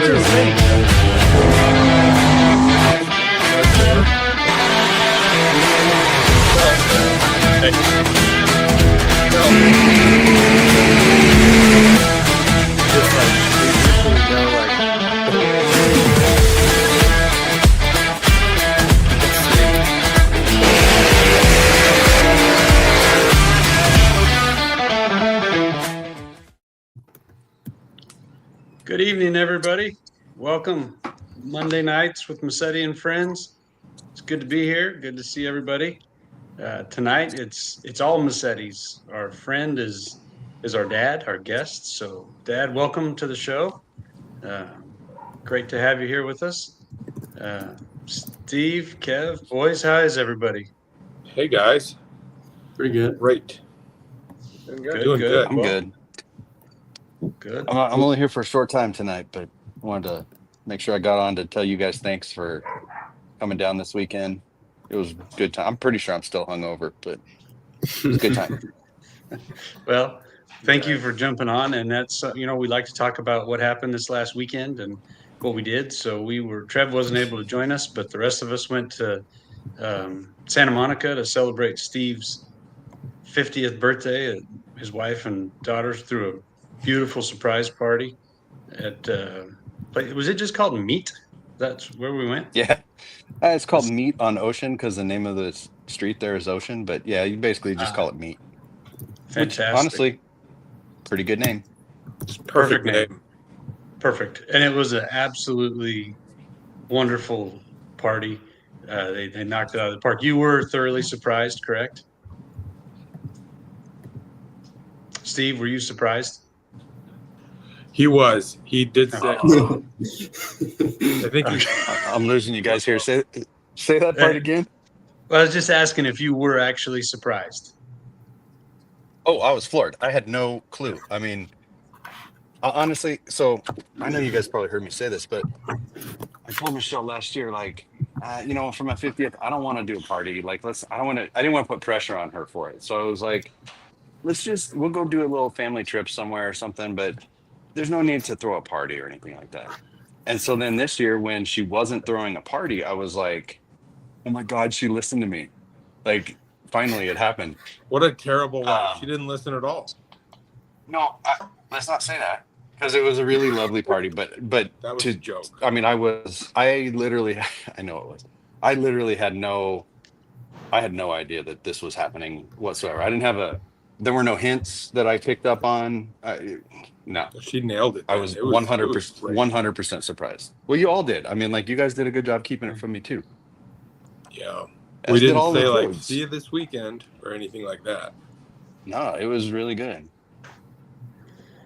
Good evening, everybody. Welcome Monday nights with Massetti and friends. It's good to be here. Good to see everybody. Tonight it's all Massetti's. Our friend is our dad, our guest. So, Dad, welcome to the show. Great to have you here with us. Steve, Kev, boys, how is everybody? Hey guys. Pretty good. Great. Doing good. I'm good. Good. I'm only here for a short time tonight, but I wanted to make sure I got on to tell you guys thanks for coming down this weekend. It was a good time. I'm pretty sure I'm still hungover, but it was a good time. Well, thank you for jumping on. And that's, we like to talk about what happened this last weekend and what we did. So Trev wasn't able to join us, but the rest of us went to Santa Monica to celebrate Steve's 50th birthday. His wife and daughters threw a beautiful surprise party at, was it just called Meat? That's where we went? Yeah. It's called Meat on Ocean because the name of the street there is Ocean. But yeah, you basically just call it Meat. Fantastic. Which, honestly, pretty good name. Perfect name. Perfect. And it was an absolutely wonderful party. They knocked it out of the park. You were thoroughly surprised, correct? Steve, were you surprised? He was. He did say. I think I'm losing you guys here. Say that part again. Well, I was just asking if you were actually surprised. Oh, I was floored. I had no clue. I mean, honestly, so I know you guys probably heard me say this, but I told Michelle last year, like, for my 50th, I don't want to do a party. Like, I didn't want to put pressure on her for it. So I was like, we'll go do a little family trip somewhere or something, but there's no need to throw a party or anything like that. And so then this year when she wasn't throwing a party, I was like, oh my God, she listened to me. Like, finally it happened. What a terrible wife. She didn't listen at all. No, let's not say that, because it was a really lovely party. But that was a joke. I mean, I know it was. I literally had no idea that this was happening whatsoever. There were no hints that I picked up on. No. She nailed it. I was 100% surprised. Well, you all did. I mean, like, you guys did a good job keeping it from me too. Yeah. We didn't say like, see you this weekend or anything like that. No, it was really good.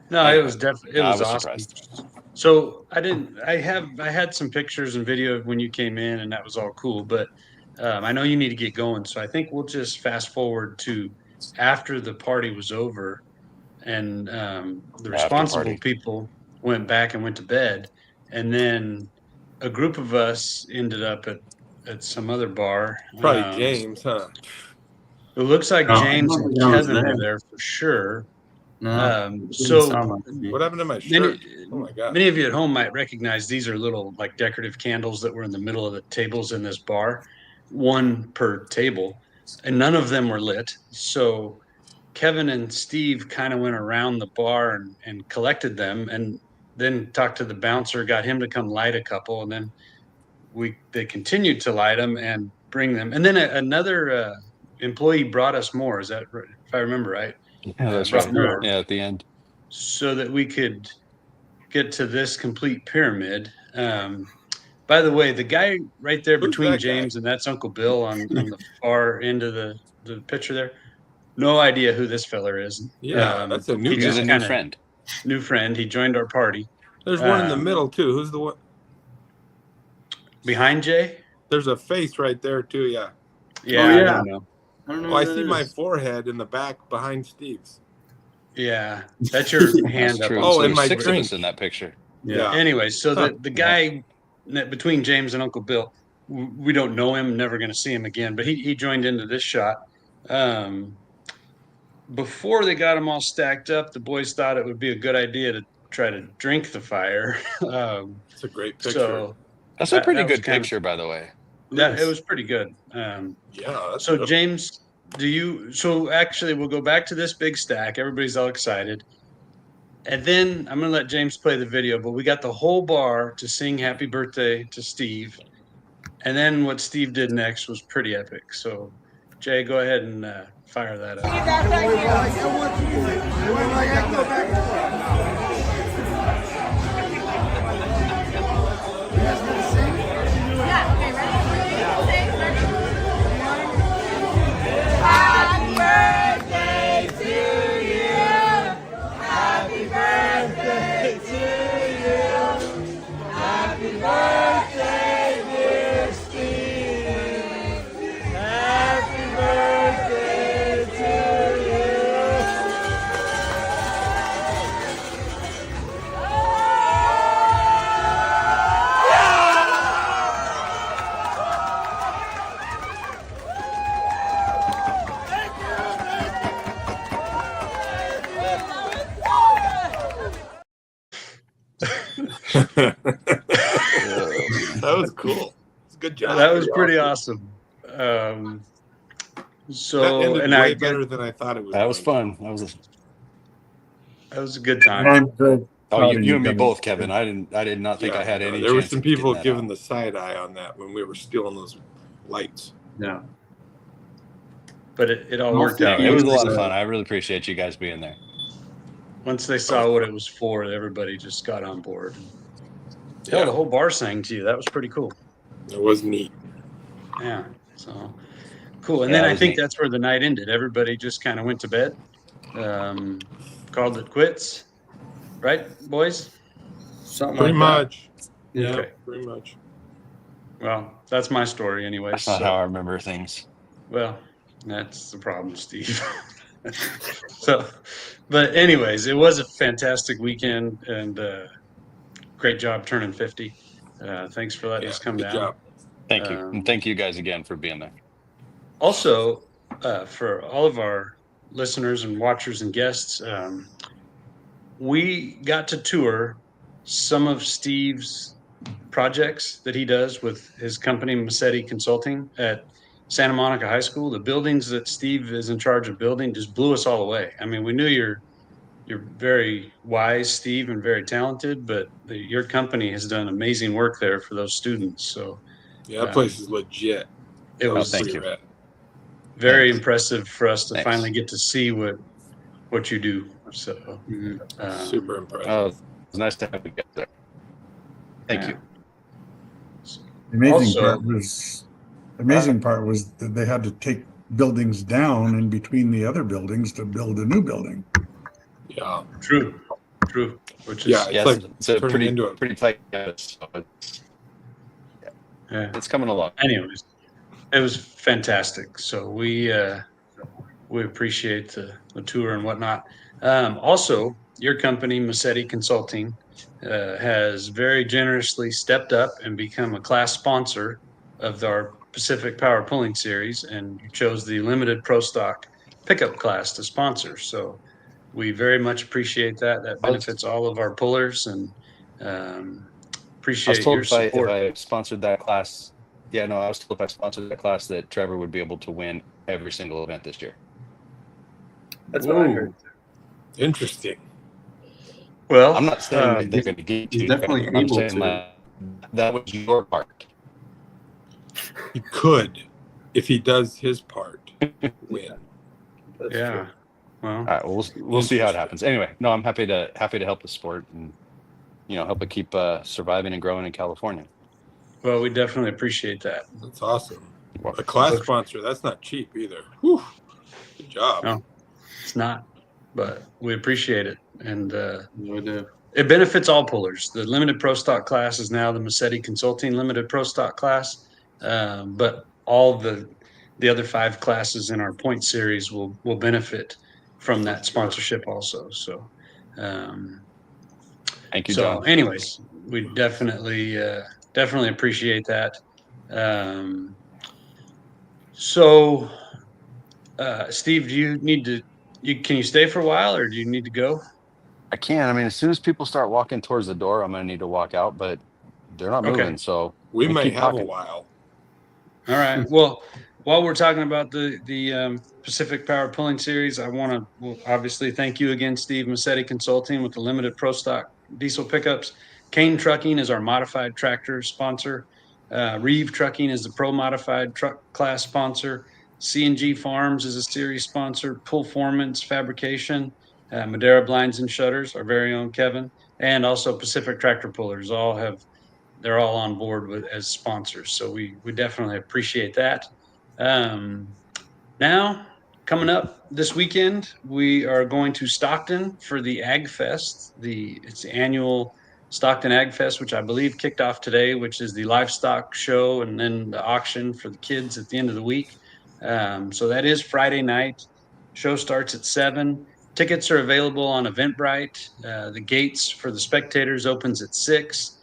No, it was definitely, it was awesome. Surprised. So I had some pictures and video of when you came in, and that was all cool, but I know you need to get going. So I think we'll just fast forward to after the party was over and the responsible people went back and went to bed. And then a group of us ended up at some other bar. Probably James, huh? It looks like James and Kevin were there for sure. So what happened to my shirt? Oh my God. Many of you at home might recognize these are little like decorative candles that were in the middle of the tables in this bar, one per table, and none of them were lit. So Kevin and Steve kind of went around the bar and collected them, and then talked to the bouncer, got him to come light a couple, and then they continued to light them and bring them. And then another employee brought us more. Is that right? If I remember right? Yeah, that's right. More. Yeah, at the end. So that we could get to this complete pyramid. By the way, the guy right there between James and that's Uncle Bill on the far end of the picture there. No idea who this fella is. Yeah, that's a new guy. He's a new friend. New friend. He joined our party. There's one in the middle too. Who's the one behind Jay? There's a face right there too. Yeah. Yeah. Oh, yeah. I don't know. I don't know. Oh, I see my forehead in the back behind Steve's. Yeah, that's your hand up. Oh, and my six drink of us in that picture. Yeah. Anyway, so the guy between James and Uncle Bill, we don't know him. Never going to see him again. But he joined into this shot. Before they got them all stacked up, the boys thought it would be a good idea to try to drink the fire. It's a great picture. So That's a pretty that was good kind of- picture, by the way. it was pretty good. Yeah. That's So good. James, so actually we'll go back to this big stack. Everybody's all excited. And then I'm gonna let James play the video, but we got the whole bar to sing happy birthday to Steve. And then what Steve did next was pretty epic. So Jay, go ahead and fire that up. Happy birthday to you. Happy birthday to you. Happy birthday, dear Steve. Happy birthday to That was cool. It's a good job. That was pretty awesome. That So ended and way I better than I thought it was. That was going to. fun. that was a good time. I'm good. Oh, you and me both, Kevin. I did not think I had any. There were chance some of getting people that giving out. the side eye on that when we were stealing those lights. Yeah. But it all No, worked yeah, out. It was a Once lot they of saw- fun. I really appreciate you guys being there. Once they saw what it was for, everybody just got on board. Yeah. Yeah, the whole bar sang to you. That was pretty cool. It was neat. Yeah. So cool. And Yeah, then it I was think neat. that's where the night ended. Everybody just kind of went to bed, called it quits. Right, boys? Something Pretty like that. much. Yeah, Okay. pretty much. Well, that's my story anyway. That's not how I remember things. Well, that's the problem, Steve. So, but anyways, it was a fantastic weekend and great job turning 50. Thanks for letting Yeah, us come good down. job. Thank you, and thank you guys again for being there. Also, for all of our listeners and watchers and guests, we got to tour some of Steve's projects that he does with his company, Massetti Consulting, at Santa Monica High School. The buildings that Steve is in charge of building just blew us all away. I mean, we knew you're very wise, Steve, and very talented, but your company has done amazing work there for those students. So Yeah, that place is legit. it That was thank pretty you. rad. very Thanks. impressive for us to Thanks. finally get to see what you do. So Super impressive. Oh, it's nice to have you guys there. Thank you. The amazing Also- part was that they had to take buildings down in between the other buildings to build a new building. Yeah. True. Which is Yeah. It's Yes, like it's a turning into a pretty tight campus, so yeah. it's coming along. Anyways, it was fantastic. So we appreciate the tour and whatnot. Also, your company, Massetti Consulting, has very generously stepped up and become a class sponsor of our Pacific Power Pulling Series, and you chose the limited pro stock pickup class to sponsor. So we very much appreciate that. That benefits all of our pullers, and I was appreciate told your support. if I sponsored that class, I was told if I sponsored that class that Trevor would be able to win every single event this year. That's what I heard. interesting. Well, I'm not saying that they're going to get he's you. definitely I'm able saying to. like, that was your part. He could, if he does his part, win. That's yeah. true. Well, All right, we'll see how it happens. Anyway, no, I'm happy to help the sport and help it keep surviving and growing in California. well, we definitely appreciate that. That's awesome. A class sponsor, that's not cheap either. Whew. Good job. No. It's not, but we appreciate it, and We do. it benefits all pullers. The limited pro stock class is now the Massetti Consulting limited pro stock class, but all the other 5 classes in our point series will benefit from that sponsorship also. So, Thank you, so John. anyways, we definitely appreciate that. So, Steve, do you need to? Can you stay for a while, or do you need to go? I can. I mean, as soon as people start walking towards the door, I'm gonna need to walk out, but they're not Okay. moving, so We we'll may keep have a talking. while. All right. Well, while we're talking about the Pacific Power Pulling Series, I want to obviously thank you again, Steve Massetti Consulting, with the limited pro stock diesel pickups. Kane Trucking is our modified tractor sponsor. Reeve Trucking is the pro modified truck class sponsor. C&G Farms is a series sponsor. Pull Foreman's Fabrication, Madera Blinds and Shutters, our very own Kevin, and also Pacific Tractor Pullers they're all on board with as sponsors. So we definitely appreciate that. Um, Now, coming up this weekend, we are going to Stockton for the Ag Fest. It's the annual Stockton Ag Fest, which I believe kicked off today, which is the livestock show and then the auction for the kids at the end of the week. So that is Friday night. Show starts at 7. Tickets are available on Eventbrite. The gates for the spectators opens at 6.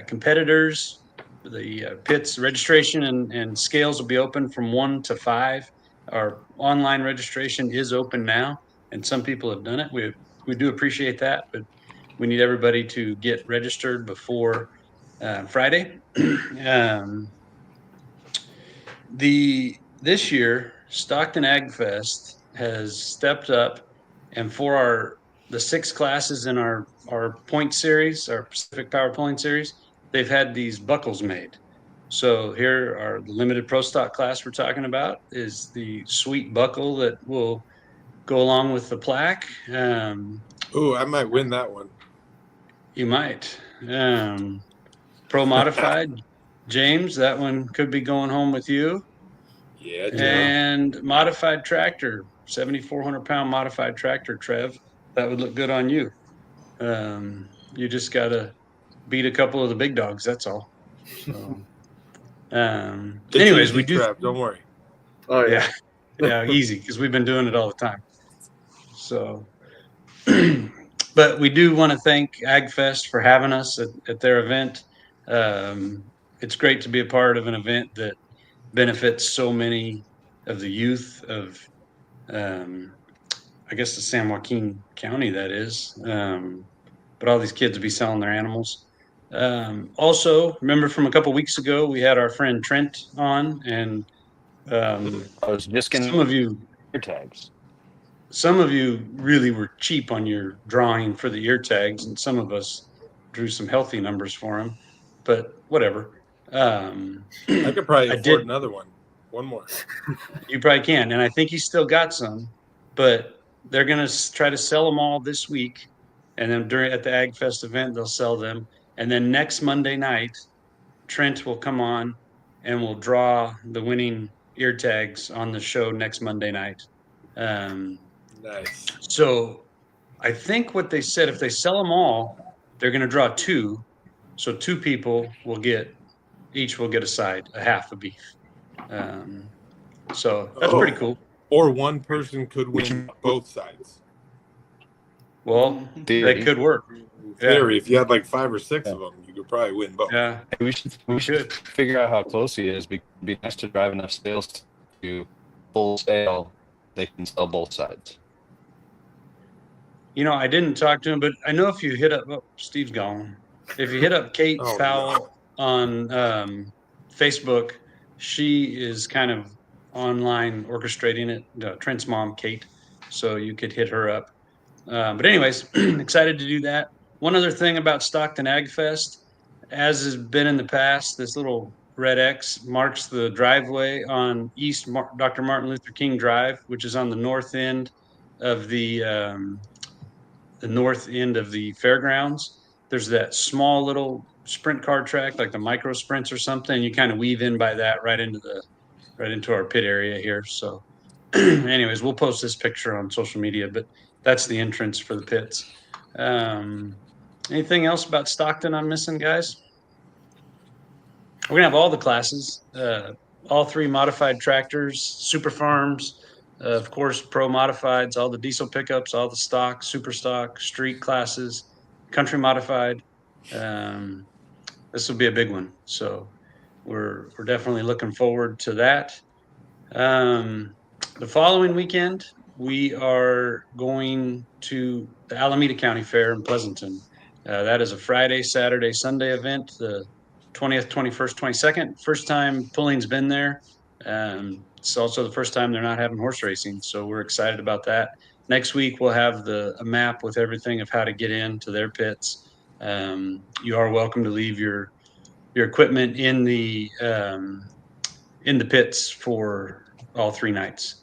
Competitors, the pits registration and scales will be open from 1 to 5. Our online registration is open now, and some people have done it. We do appreciate that, but we need everybody to get registered before Friday. um, this year, Stockton Ag Fest has stepped up, and for the 6 classes in our point series, our Pacific Power Pulling series, they've had these buckles made. So here are the limited pro stock class we're talking about is the sweet buckle that will go along with the plaque. Ooh, I might win that one. You might. Pro modified, James, that one could be going home with you. Yeah, Joe. And modified tractor, 7,400-pound modified tractor, Trev. That would look good on you. You just got to beat a couple of the big dogs. That's all. So, It's anyways, easy, we do. Trev, don't worry. Oh Yeah, yeah, easy because we've been doing it all the time. So, but we do want to thank AgFest for having us at their event. It's great to be a part of an event that benefits so many of the youth of, I guess, the San Joaquin County, that is. But all these kids will be selling their animals. Also, remember from a couple weeks ago, we had our friend Trent on, and I was just some getting of you ear tags. really were cheap on your drawing for the ear tags, and some of us drew some healthy numbers for them, but whatever. I could probably I afford did. another one. One more. You probably can, and I think he's still got some, but they're gonna try to sell them all this week, and then at the Ag Fest event they'll sell them, and then next Monday night, Trent will come on, and we'll draw the winning ear tags on the show next Monday night. Nice. So I think what they said, if they sell them all, they're going to draw 2. So 2 people each will get a side, a half a beef. So that's Oh. pretty cool. Or one person could win both sides. Well, Theory. that could work. In theory, if you had like 5 or 6 of them, you could probably win both. Yeah. We should figure out how close he is. It'd be nice to drive enough sales to full sale. They can sell both sides. You know, I didn't talk to him, but I know if you hit up, Steve's gone. If you hit up Kate Oh, Powell on Facebook, she is kind of online orchestrating it, Trent's mom, Kate. So you could hit her up. But anyways, excited to do that. One other thing about Stockton Ag Fest, as has been in the past, this little red X marks the driveway on East Dr. Martin Luther King Drive, which is on the north end of the fairgrounds. There's that small little sprint car track, like the micro sprints or something. You kind of weave in by that right into our pit area here. So anyways, we'll post this picture on social media, but that's the entrance for the pits. Anything else about Stockton I'm missing, guys? We're gonna have all the classes, all 3 modified tractors, super farms, of course, pro modifieds, all the diesel pickups, all the stock, super stock, street classes, country modified. This will be a big one, so we're definitely looking forward to that. The following weekend, we are going to the Alameda County Fair in Pleasanton. That is a Friday, Saturday, Sunday event, the 20th, 21st, 22nd. First time pulling's been there. It's also the first time they're not having horse racing, so we're excited about that. Next week we'll have a map with everything of how to get into their pits. You are welcome to leave your equipment in the pits for all 3 nights.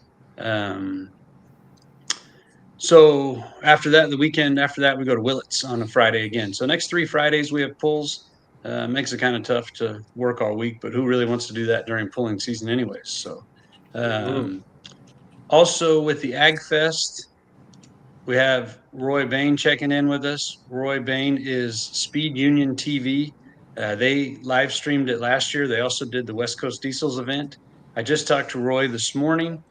So after that, the weekend after that, we go to Willits on a Friday again. So next 3 Fridays we have pulls. Makes it kind of tough to work all week, but who really wants to do that during pulling season anyways? So also with the Ag Fest, we have Roy Bain checking in with us. Roy Bain is Speed Union TV. They live streamed it last year. They also did the West Coast Diesels event. I just talked to Roy this morning.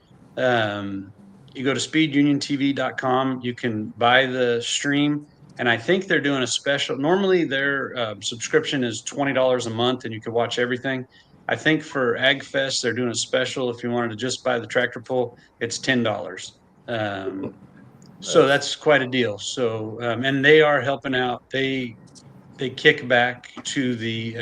You go to speeduniontv.com. You can buy the stream. And I think they're doing a special. Normally, their subscription is $20 a month and you can watch everything. I think for AgFest, they're doing a special. If you wanted to just buy the tractor pull, it's $10. So that's quite a deal. So, and they are helping out. They kick back to the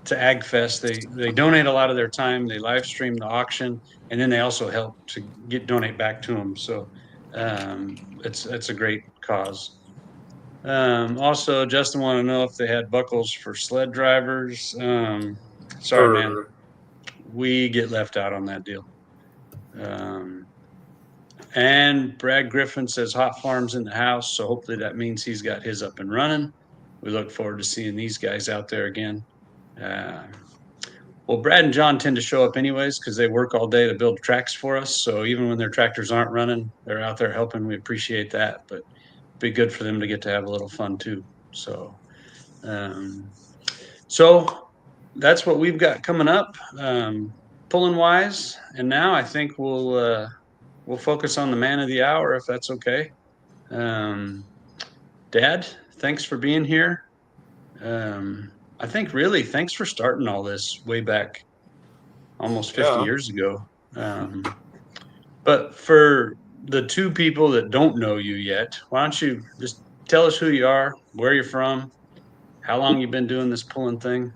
to AgFest. They donate a lot of their time. They live stream the auction, and then they also help to donate back to them. So, it's a great cause. Also, Justin wanted to know if they had buckles for sled drivers. Sorry, man, we get left out on that deal. And Brad Griffin says Hot Farms in the house. So hopefully that means he's got his up and running. We look forward to seeing these guys out there again. Well, Brad and John tend to show up anyways because they work all day to build tracks for us. So even when their tractors aren't running, they're out there helping. We appreciate that. But it'd be good for them to get to have a little fun too. So, so that's what we've got coming up, pulling wise. And now I think we'll focus on the man of the hour, if that's okay. Dad, thanks for being here. I think really thanks for starting all this way back almost 50 years ago. But for the 2 people that don't know you yet, why don't you just tell us who you are, where you're from, how long you've been doing this pulling thing?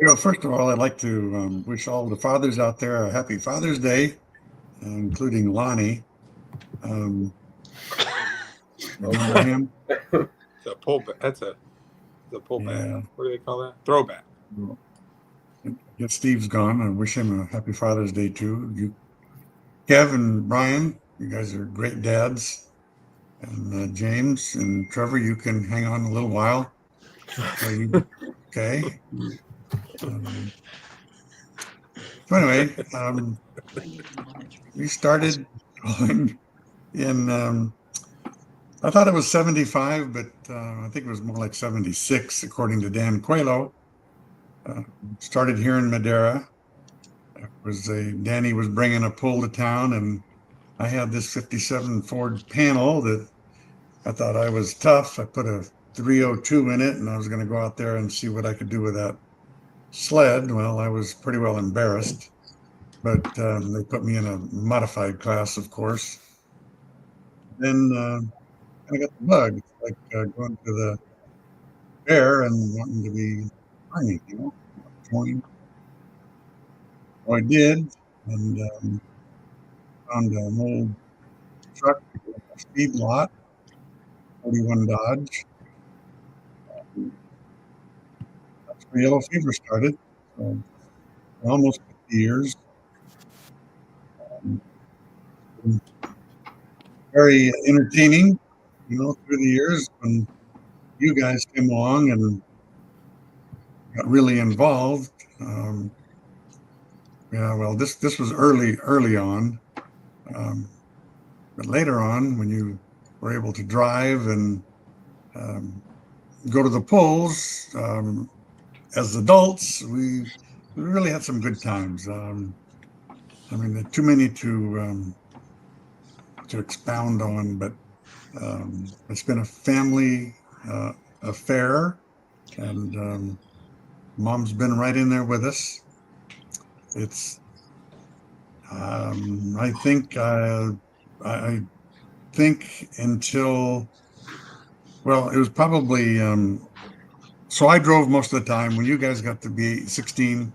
Well, first of all, I'd like to wish all the fathers out there a happy Father's Day, including Lonnie. Remember him? The pullback. That's the pullback. Yeah. What do they call that? Throwback. If Steve's gone, I wish him a happy Father's Day too. You, Kev and Brian, you guys are great dads. And James and Trevor, you can hang on a little while. Okay. So anyway, we started in, I thought it was 75, but I think it was more like 76, according to Dan Coelho. Started here in Madera. It was Danny was bringing a pull to town, and I had this 57 Ford panel that I thought I was tough. I put a 302 in it, and I was going to go out there and see what I could do with that sled. Well, I was pretty well embarrassed, but they put me in a modified class, of course. Then I got the bug, like going to the fair and wanting to be funny, join. So I did, and found an old truck, a speed lot, 41 Dodge. That's where yellow fever started. So almost 50 years. Very entertaining, through the years when you guys came along and got really involved. This was early on, but later on, when you were able to drive and go to the pulls as adults, we really had some good times. Too many to expound on, but it's been a family affair, and Mom's been right in there with us. It's I think I think until, well, it was probably so I drove most of the time. When you guys got to be 16,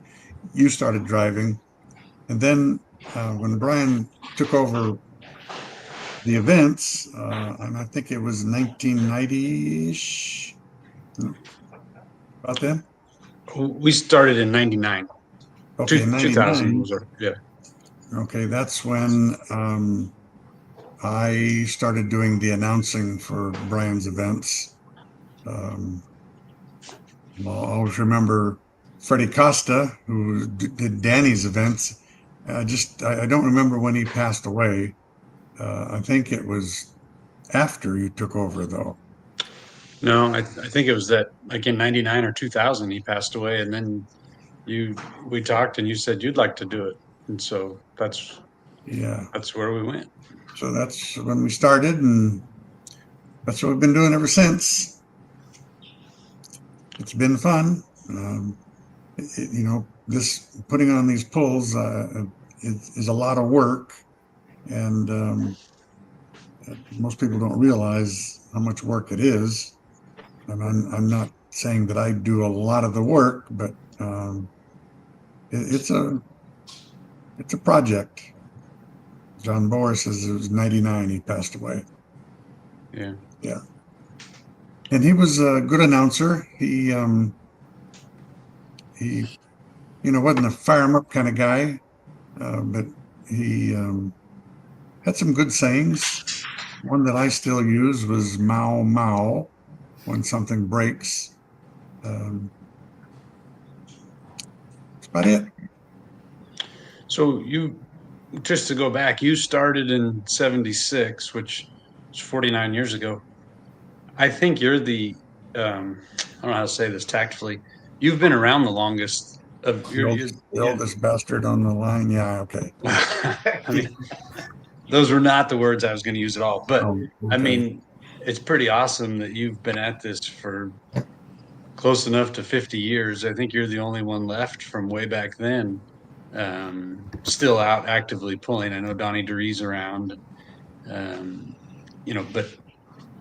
you started driving, and then when Brian took over the events, and I think it was 1990-ish, about then. We started in 99. Okay, 2000 99. was our, yeah. Okay, that's when I started doing the announcing for Brian's events. Um, I always remember Freddie Costa, who did Danny's events. I don't remember when he passed away. I think it was after you took over, though. No, I think it was that like in 99 or 2000 he passed away, and then we talked and you said you'd like to do it, and so Yeah. that's where we went. So that's when we started, and that's what we've been doing ever since. It's been fun. This putting on these pulls is a lot of work, and most people don't realize how much work it is. And I'm not saying that I do a lot of the work, but it's a project. John Boris says it was 99. He passed away. Yeah. Yeah. And he was a good announcer. He wasn't a fire 'em up kind of guy, but he had some good sayings. One that I still use was "Mao Mao" when something breaks. That's about it. So just to go back, you started in 76, which is 49 years ago. I think you're the I don't know how to say this tactfully. You've been around the longest of The oldest bastard on the line. Yeah, okay. I mean, those were not the words I was going to use at all, but Okay. I mean, it's pretty awesome that you've been at this for close enough to 50 years. I think you're the only one left from way back then, still out actively pulling. I know Donnie DeRee's around, but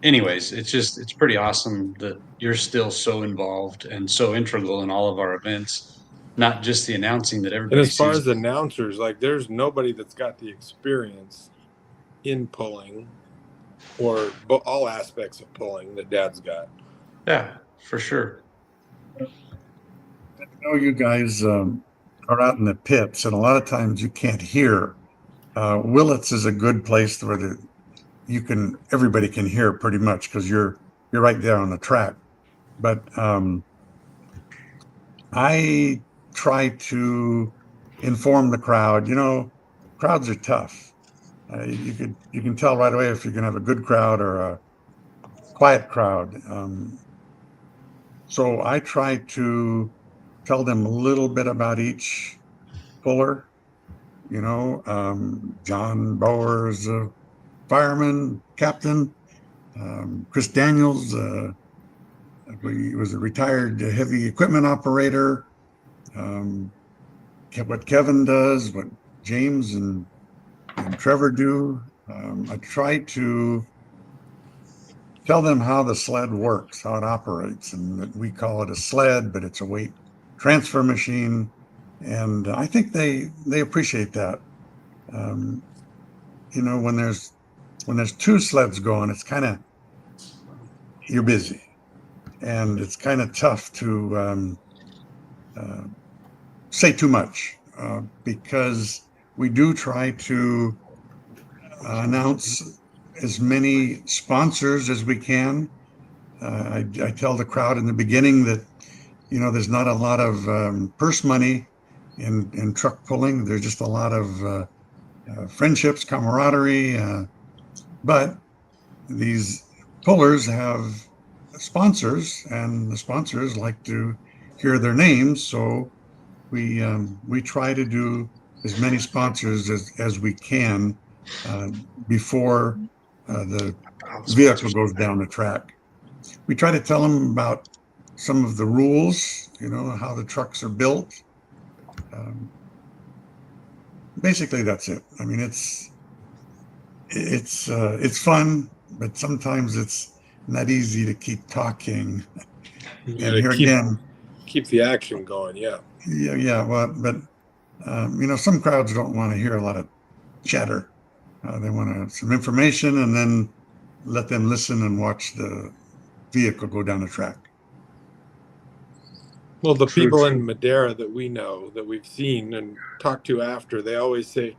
anyways, it's pretty awesome that you're still so involved and so integral in all of our events, not just the announcing that And everybody as far sees. as announcers, like there's nobody that's got the experience in pulling or all aspects of pulling that Dad's got. Yeah, for sure. I know you guys are out in the pits, and a lot of times you can't hear. Willits is a good place where everybody can hear pretty much because you're right there on the track. But I try to inform the crowd. Crowds are tough. You can tell right away if you're going to have a good crowd or a quiet crowd. So I try to tell them a little bit about each puller. John Bower is a fireman, captain. Chris Daniels he was a retired heavy equipment operator. What Kevin does, what James and Trevor do. I try to tell them how the sled works, how it operates, and that we call it a sled, but it's a weight transfer machine. And I think they appreciate that. When there's two sleds going, it's kind of, you're busy, and it's kind of tough to say too much because we do try to announce as many sponsors as we can. I tell the crowd in the beginning that there's not a lot of purse money in truck pulling. There's just a lot of friendships, camaraderie, but these pullers have sponsors, and the sponsors like to hear their names. So we try to do as many sponsors as we can before the vehicle goes down the track. We try to tell them about some of the rules, how the trucks are built. basically that's it. I mean, it's fun, but sometimes it's not easy to keep talking. You And gotta here again, keep the action going. Yeah. yeah. Well, but some crowds don't want to hear a lot of chatter. They want some information, and then let them listen and watch the vehicle go down the track. Well, the True, people true. in Madera that we know, that we've seen and talked to after, they always say,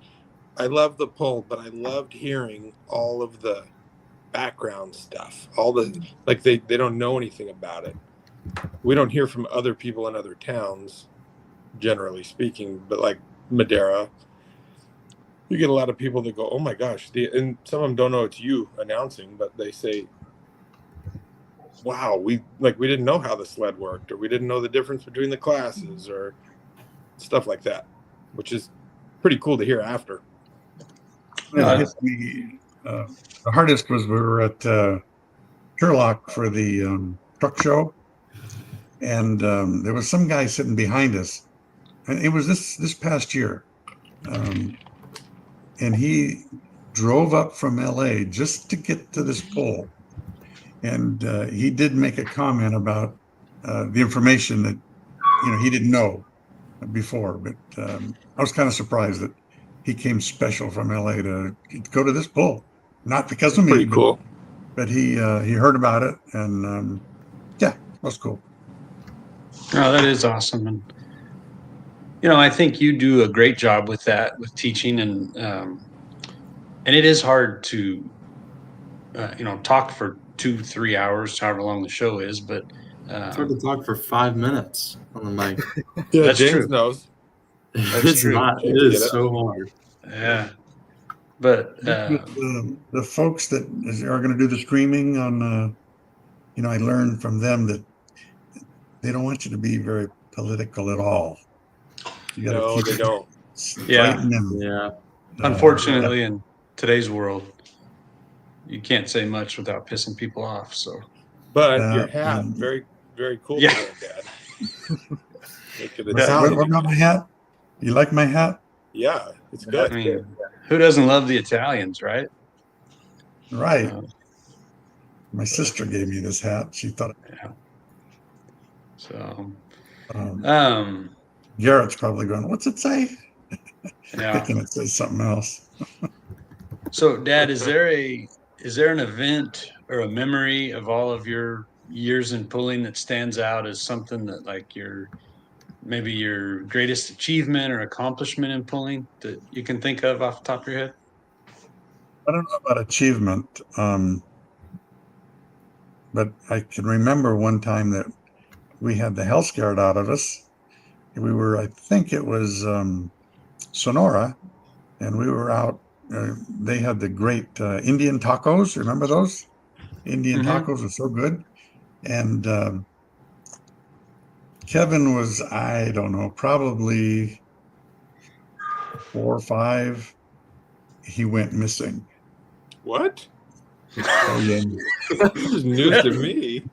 I love the pull, but I loved hearing all of the background stuff. All the, like, they don't know anything about it. We don't hear from other people in other towns, generally speaking, but like Madera, you get a lot of people that go, oh my gosh. And some of them don't know it's you announcing, but they say, wow, we didn't know how the sled worked, or we didn't know the difference between the classes, or stuff like that, which is pretty cool to hear after. It hit me. The hardest was we were at Sherlock for the truck show, and there was some guy sitting behind us, and it was this past year, and he drove up from LA just to get to this pole, and he did make a comment about the information that he didn't know before, but I was kind of surprised that he came special from LA to go to this pole, not because of me, Pretty cool. but he heard about it, and yeah, that was cool. Oh, that is awesome. And, I think you do a great job with that, with teaching, and it is hard to, talk for 2-3 hours, however long the show is, but It's hard to talk for 5 minutes on the mic. Yeah, That's James true. knows. It's true. not. It James get is it. so hard. yeah. But The folks that are going to do the streaming on, I learned from them that they don't want you to be very political at all. You got to No, keep they it don't. straight Yeah. and Yeah. unfortunately, in today's world, you can't say much without pissing people off. So But your hat, very, very cool Yeah. today, Dad. Make it Yeah. Italian. what about my hat? You like my hat? Yeah, it's I good. mean, who doesn't love the Italians, right? Right. Uh, My sister gave me this hat. She thought so, um, Garrett's probably going, "What's it say?" yeah. Thinking it says something else. So, Dad, is there an event or a memory of all of your years in pulling that stands out as something that, like, maybe your greatest achievement or accomplishment in pulling that you can think of off the top of your head? I don't know about achievement, but I can remember one time that we had the hell scared out of us. We were, I think it was Sonora, and we were out. They had the great Indian tacos. Remember those? Indian Mhm. tacos are so good. And Kevin was, I don't know, probably 4 or 5. He went missing. What? Oh yeah. This is news to me.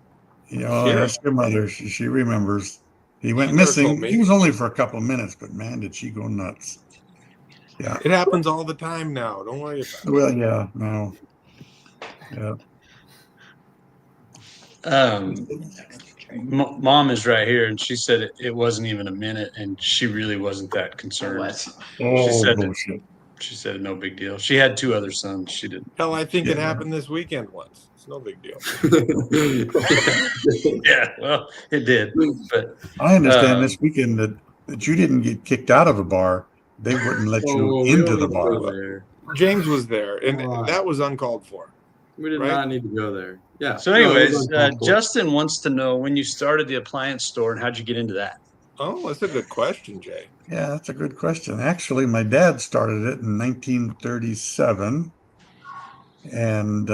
Sure. Ask your mother. She remembers. He went She never told missing. me. He was only for a couple of minutes, but man, did she go nuts. Yeah. It happens all the time now. Don't worry about it. Well, yeah, no. Yeah. Mom is right here, and she said it wasn't even a minute, and she really wasn't that concerned. Oh, said- bullshit. She said no big deal. She had 2 other sons. She didn't. Hell, I think it Yeah. happened this weekend once. It's no big deal. Yeah, well, it did, but I understand this weekend that you didn't get kicked out of a bar. They wouldn't let you we into don't the need to go bar. there. James was there, and Come on. that was uncalled for. We did Right? not need to go there. Yeah. so No, it anyways, was uncalled for. Justin wants to know when you started the appliance store and how'd you get into that? Oh, that's a good question, Jay. Yeah, that's a good question. Actually, my dad started it in 1937, and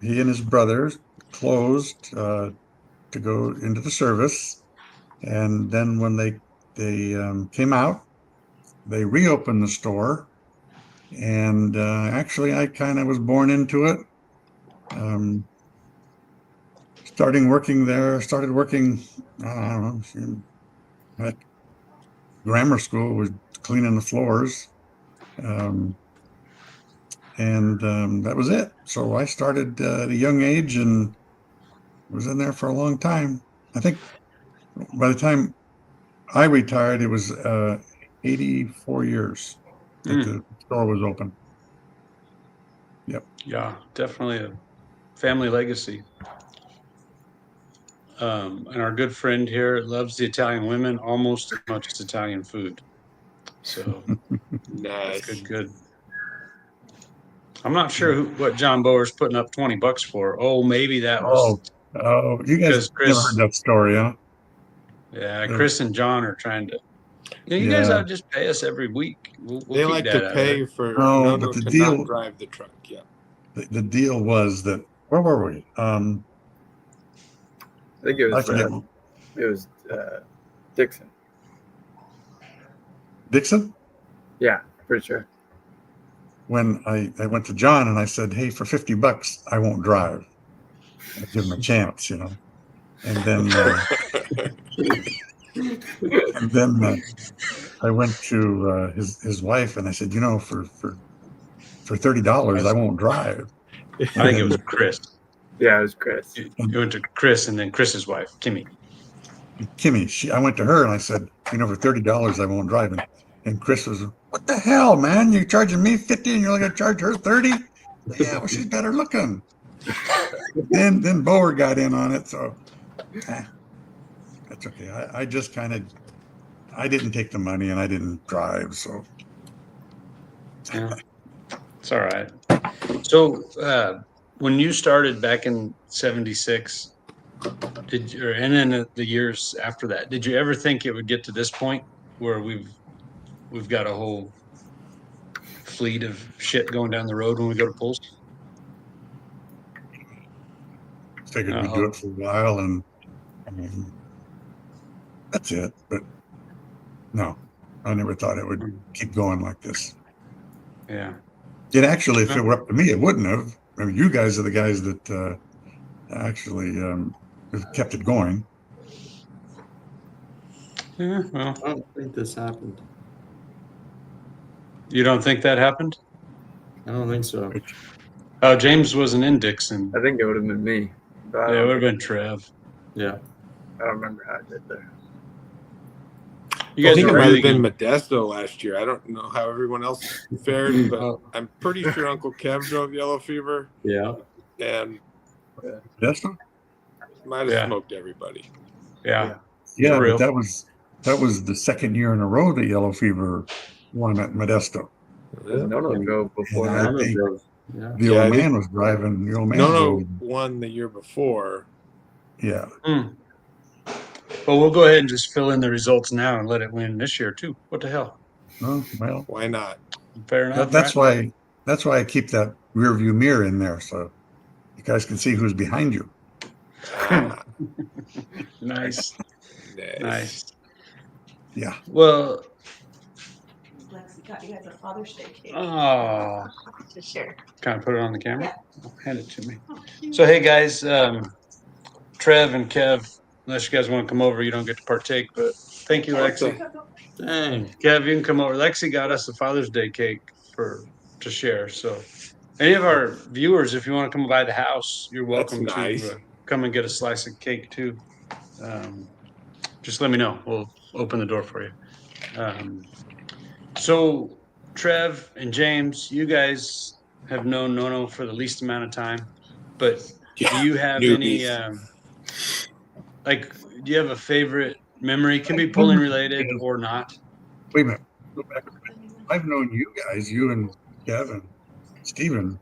he and his brothers closed to go into the service, and then when they came out, they reopened the store, and actually, I kind of was born into it. Started working, I don't know, like grammar school, was cleaning the floors. That was it. So I started at a young age and was in there for a long time. I think by the time I retired, it was 84 years that the store was open. Yep. Yeah, definitely a family legacy. And our good friend here loves the Italian women almost as much as Italian food. So Nice. good. I'm not sure what John Bower's putting up $20 for. Oh, maybe that was you guys because never heard that story, huh? Yeah, Chris and John are trying to. You guys ought to just pay us every week. We'll They keep like that to out pay of for No, Nono but the to deal- not drive the truck. Yeah. The deal was that, where were we? I think it I forget. was Dixon. Dixon? Yeah, pretty sure. When I went to John and I said, hey, for $50, I won't drive. I give him a chance, And then I went to his wife and I said, for $30, I won't drive. I think it was Chris. Yeah, it was Chris. You went to Chris and then Chris's wife, Kimmy. Kimmy, I went to her and I said, for $30, I won't drive. And Chris was, what the hell, man? You're charging me 50 and you're going to charge her 30? Yeah, well, she's better looking. Then Bower got in on it, so that's okay. I just I didn't take the money and I didn't drive, so. Yeah, it's all right. So when you started back in '76, and then the years after that, did you ever think it would get to this point where we've got a whole fleet of shit going down the road when we go to pulls? Figured we'd do it for a while and that's it. But no, I never thought it would keep going like this. Yeah. It actually, if it were up to me, it wouldn't have. I mean, you guys are the guys that actually have kept it going. Yeah, well, I don't think this happened. you don't think that happened? I don't think so. Oh, James wasn't in Dixon. I think it would have been me. But Yeah, it would have been Trev. Yeah. I don't remember how I did there. You I guys think it are might really have been good. Modesto last year. I don't know how everyone else fared, but I'm pretty sure Uncle Kev drove Yellow Fever Yeah. and That's not, might have Yeah. smoked everybody. Yeah. yeah, For real. but that was the second year in a row that Yellow Fever won at Modesto. No drove before And I that. None of think those. Yeah. the Yeah, I old think- man was driving. The old man Nono drove. won the year before. Yeah. Well, we'll go ahead and just fill in the results now and let it win this year too. What the hell? Oh, well, Why not? Fair enough. that's right? why I keep that rear view mirror in there so you guys can see who's behind you. Ah, Nice. Nice. Yeah. Well, Lexi got you guys a Father's Day cake oh, to share. kind of put it on the camera. Hand it to me. So, hey guys, Trev and Kev, unless you guys want to come over, you don't get to partake. But thank you, Lexi. Dang. Kev, you can come over. Lexi got us a Father's Day cake to share. So, any of our viewers, if you want to come by the house, you're welcome That's nice. to come and get a slice of cake too. Just let me know. We'll open the door for you. So, Trev and James, you guys have known Nono for the least amount of time, but do you have any do you have a favorite memory? Can be pulling related or not. Wait a minute. Go back a minute. I've known you guys, you and Kevin, Steven,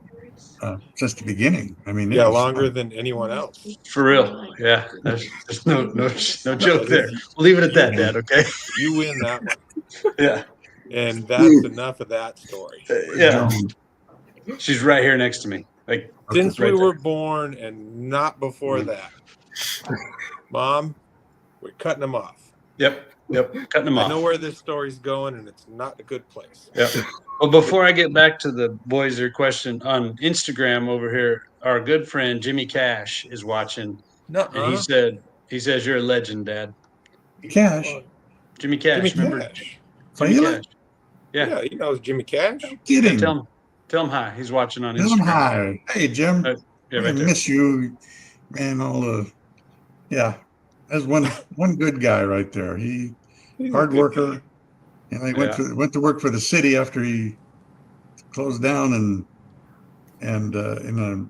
since the beginning. I mean, Yeah, longer than anyone else. For real. Yeah. There's no joke there. We'll leave it at that, Dad, okay? You win that one. Yeah. And that's enough of that story. Yeah. She's right here next to me. Like Since right we there. were born and not before that. Mom, we're cutting them off. Yep. Cutting them I off. know where this story's going and it's not a good place. Yep. Well, before I get back to the boys, your question on Instagram over here, our good friend Jimmy Cash is watching, and he says you're a legend, Dad. Cash. Jimmy Cash. Jimmy Remember Cash. Jimmy Fela? Cash? Yeah. Yeah, he knows Jimmy Cash. No Yeah, kidding. tell him hi. He's watching on Tell him Instagram. hi. Hey, Jim. Yeah, I right there. miss you, man. That's one good guy right there. He's a Hard good guy. worker. And he went Yeah. to work for the city after he closed down and in a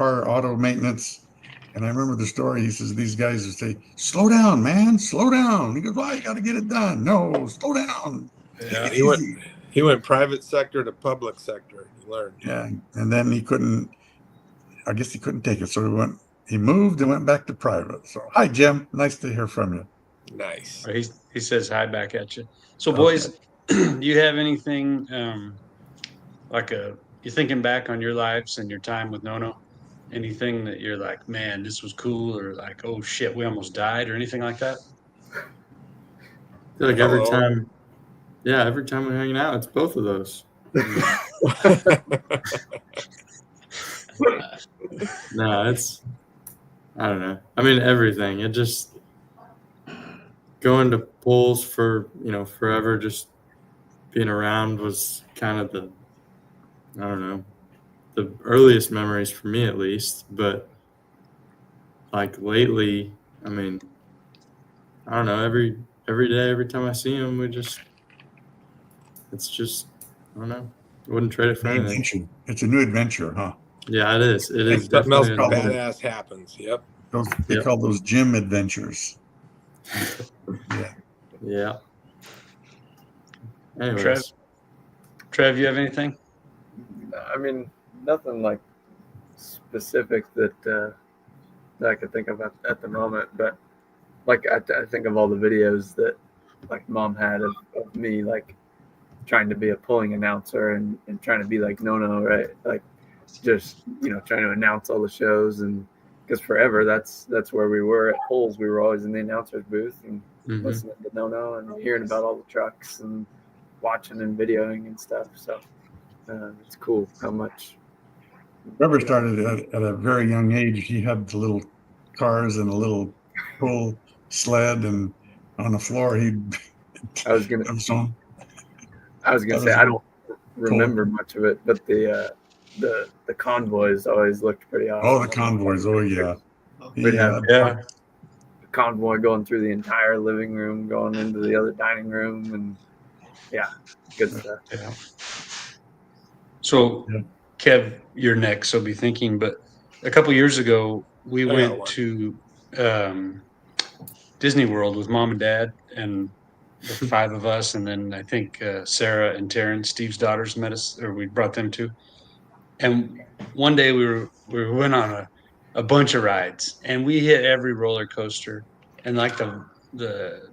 auto maintenance. And I remember the story. He says these guys would say, "Slow down, man, slow down." He goes, "Well, you got to get it done." No, slow down. Yeah, Take it easy. he went private sector to public sector. He learned. Yeah, and then he couldn't. I guess he couldn't take it, so he moved and went back to private. So, hi, Jim. Nice to hear from you. Nice. He says hi back at you. So, boys, do you have anything you're thinking back on your lives and your time with Nono? Anything that you're like, man, this was cool, or like, oh shit, we almost died, or anything like that? I feel like every Hello. time we're hanging out, it's both of those. No, I don't know. I mean, everything. It just going to polls for, forever, just being around was kind of the earliest memories for me, at least. But like lately, I mean, I don't know, every day, every time I see him, it's just, I don't know. I wouldn't trade it for New anything. adventure. It's a new adventure, huh? Yeah, it is. It is Something else definitely. badass happens. Yep. They call those gym adventures. Yeah. Yeah. Anyways. Trev, you have anything? I mean, nothing like specific that I could think of at the moment, but like I think of all the videos that like Mom had of me like trying to be a pulling announcer and trying to be like Nono, right? Like just trying to announce all the shows, and because forever that's where we were at polls. We were always in the announcer's booth and listening to Nono and hearing about all the trucks and watching and videoing and stuff. So it's cool how much. Trevor started at a very young age. He had the little cars and a little pull sled, and on the floor I was gonna say I don't remember much of it, but the convoys always looked pretty awesome. Oh, the convoys! Oh yeah, We'd have Yeah. a convoy going through the entire living room, going into the other dining room, and good stuff. Yeah. So, Kev, you're next. So be thinking. But a couple years ago, we went to Disney World with Mom and Dad, and the five of us, and then I think Sarah and Taryn, Steve's daughters, met us, or we brought them too. And one day we went on a bunch of rides, and we hit every roller coaster, and like the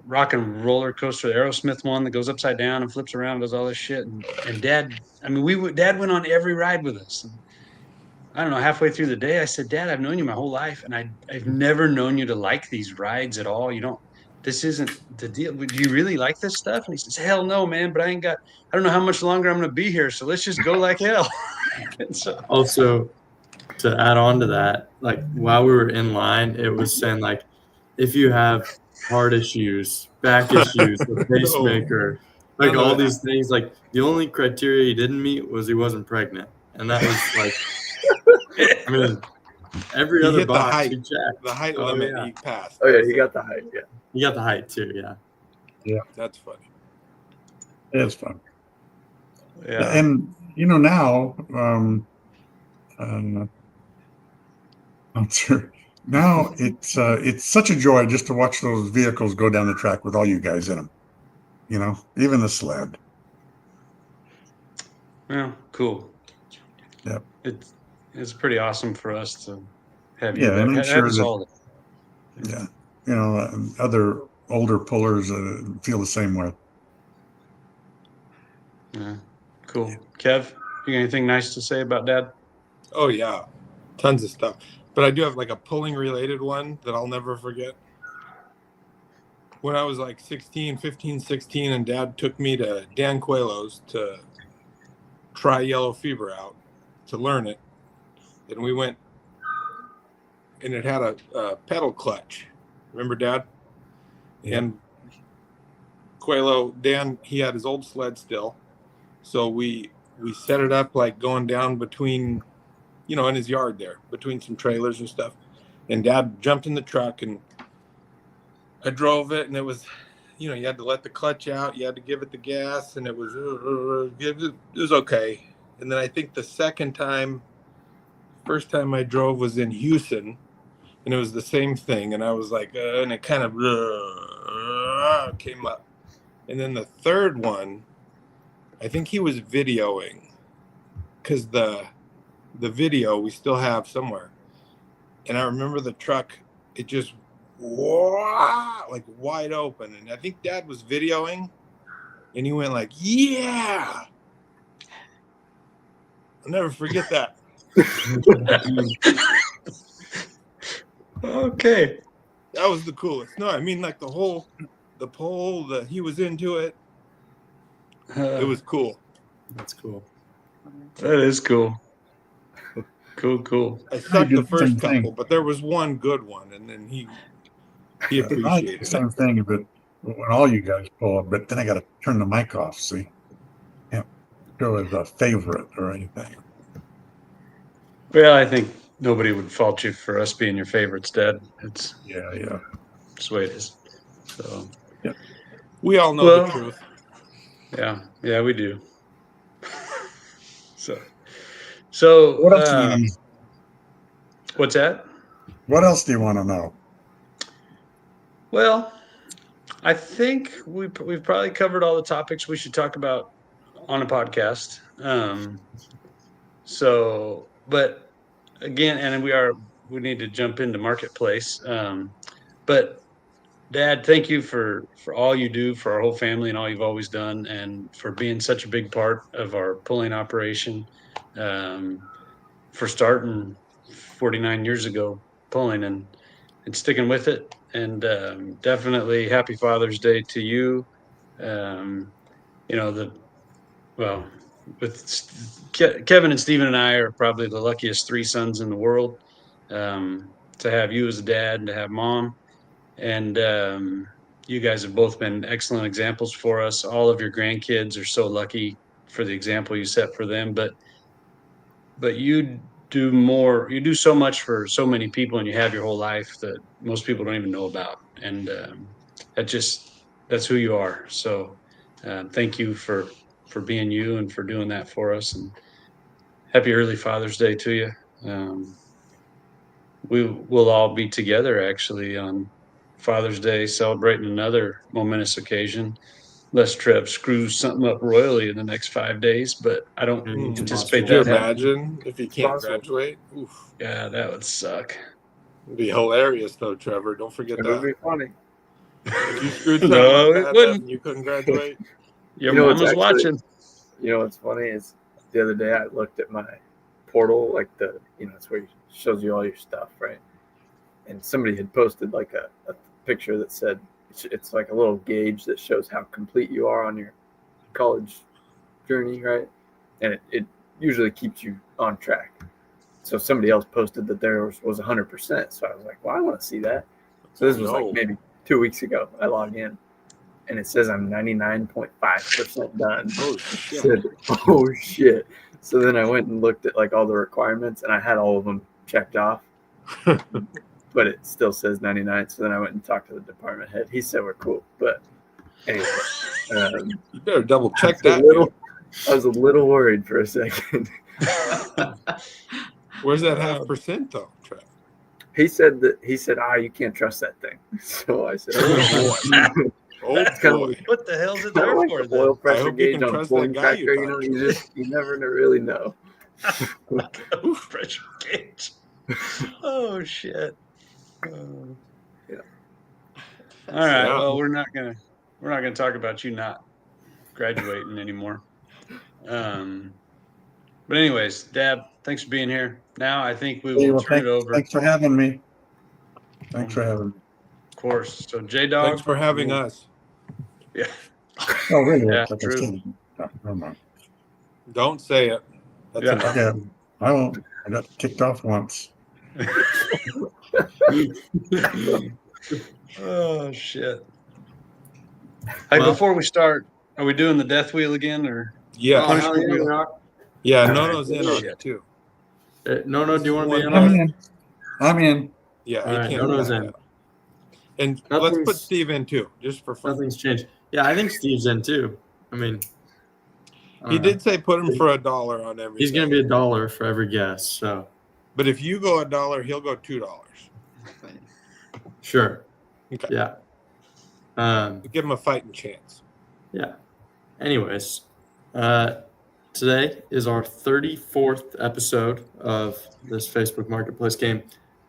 rock and roller coaster, the Aerosmith one that goes upside down and flips around, and does all this shit. And Dad, I mean, Dad went on every ride with us. And I don't know, halfway through the day, I said, Dad, I've known you my whole life, and I've never known you to like these rides at all. This isn't the deal. Do you really like this stuff? And he says, hell no, man, but I don't know how much longer I'm going to be here. So let's just go like hell. So, also, to add on to that, like while we were in line, it was saying like, if you have heart issues, back issues, a pacemaker, like all these things, like the only criteria he didn't meet was he wasn't pregnant. And that was like, I mean, every other box he checked. The height limit he passed. Oh yeah, he got the height. Yeah, he got the height too. Yeah. Yeah, that's funny. It's fun. Yeah, and now, now it's such a joy just to watch those vehicles go down the track with all you guys in them. Even the sled. well, cool. Yep. It's pretty awesome for us to have you. Yeah, and I'm sure that. Yeah, other older pullers feel the same way. Yeah, cool. Kev, you got anything nice to say about Dad? Oh yeah, tons of stuff. But I do have like a pulling related one that I'll never forget. When I was like 15, and Dad took me to Dan Coelho's to try yellow fever out, to learn it. And we went, and it had a pedal clutch. Remember, Dad? Yeah. And Quelo, Dan, he had his old sled still. So we set it up like going down between, you know, in his yard there, between some trailers and stuff. And Dad jumped in the truck and I drove it, and it was, you know, you had to let the clutch out, you had to give it the gas, and it was okay. And then I think the first time I drove was in Houston, and it was the same thing. And I was like, and it kind of came up. And then the third one, I think he was videoing, because the video we still have somewhere. And I remember the truck, it just like wide open. And I think Dad was videoing, and he went like, yeah. I'll never forget that. Okay. That was the coolest. No, I mean, like the pole, he was into it. It was cool. That's cool. That is cool. Cool. I sucked did the the first same couple, thing. but there was one good one, and then he I did appreciated the it. same thing, but when all you guys pull, but then I got to turn the mic off. See, can't go as a favorite or anything. Well, I think nobody would fault you for us being your favorites, Dad. It's Yeah. just the way it is. So We all know Well- the truth. yeah, we do. So What else do you want to know? what's that? What else do you want to know? Well, I think we've probably covered all the topics we should talk about on a podcast. But again, and we need to jump into marketplace. But Dad, thank you for all you do for our whole family and all you've always done, and for being such a big part of our pulling operation. For starting 49 years ago pulling and sticking with it. And definitely happy Father's Day to you. You know, Kevin and Stephen and I are probably the luckiest three sons in the world, to have you as a dad and to have Mom. And you guys have both been excellent examples for us. All of your grandkids are so lucky for the example you set for them. But you do so much for so many people, and you have your whole life that most people don't even know about. And that's who you are. So thank you for being you and for doing that for us. And happy early Father's Day to you. We will all be together actually on Father's Day, celebrating another momentous occasion. Les Trev screws something up royally in the next 5 days, but I don't anticipate Could you that happening. imagine if you can't Possible. graduate? Oof. Yeah, that would suck. It'd be hilarious, though, Trevor. Don't forget It would that. be funny. If you screwed No, something up it bad enough wouldn't. and you couldn't graduate. Your You know, mom it's was actually- watching. You know what's funny is the other day I looked at my portal, like it's where it shows you all your stuff, right? And somebody had posted like a picture that said it's like a little gauge that shows how complete you are on your college journey, right? And it usually keeps you on track. So somebody else posted that there was 100%. So I was like, well, I want to see that. So this was No. like maybe 2 weeks ago. I log in, and it says I'm 99.5% done. Oh, I shit. said, oh shit. So then I went and looked at like all the requirements, and I had all of them checked off, but it still says 99. So then I went and talked to the department head. He said we're cool, but anyway, You better double check I was that. a little- I was a little worried for a second. Where's that 0.5% though, Trev? He said, you can't trust that thing. So I said, oh, Oh, That's kinda boy. like- What the hell's it kind there of like for? the oil I pressure hope you gauge can on a trust pulling that guy you tractor. talked You never really know. Then? Pressure gauge. Oh shit. Oh. Yeah. All right. Yeah. Well, we're not gonna talk about you not graduating anymore. But anyways, Dad, thanks for being here. Now I think we Hey, will well, turn it over. Thanks for having me. Thanks for having me. Of course. So J Dog. Thanks for having us. Yeah. Oh, really? Yeah, Like I true. said, oh, never mind. Don't say it. That's Yeah. enough. Yeah, I won't. I got kicked off once. Oh shit. Hey, Well- before we start, are we doing the death wheel again, or Yeah. Oh, hell yeah, we are. Yeah, All Nono's right. in on Shit. it too. No, do you want to be in I'm on it? in. I'm in. Yeah, All he right, can't Nono's back in. out. And let's put Nothing's- Steve in too, just for fun. Nothing's changed. Yeah, I think Steve's in too. I mean, I He don't know. did say put him for $1 on everything. He's going to be $1 for every guess. So But if you go $1, he'll go $2. sure. Okay. Yeah. Give him a fighting chance. Yeah. Anyways, today is our 34th episode of this Facebook Marketplace game.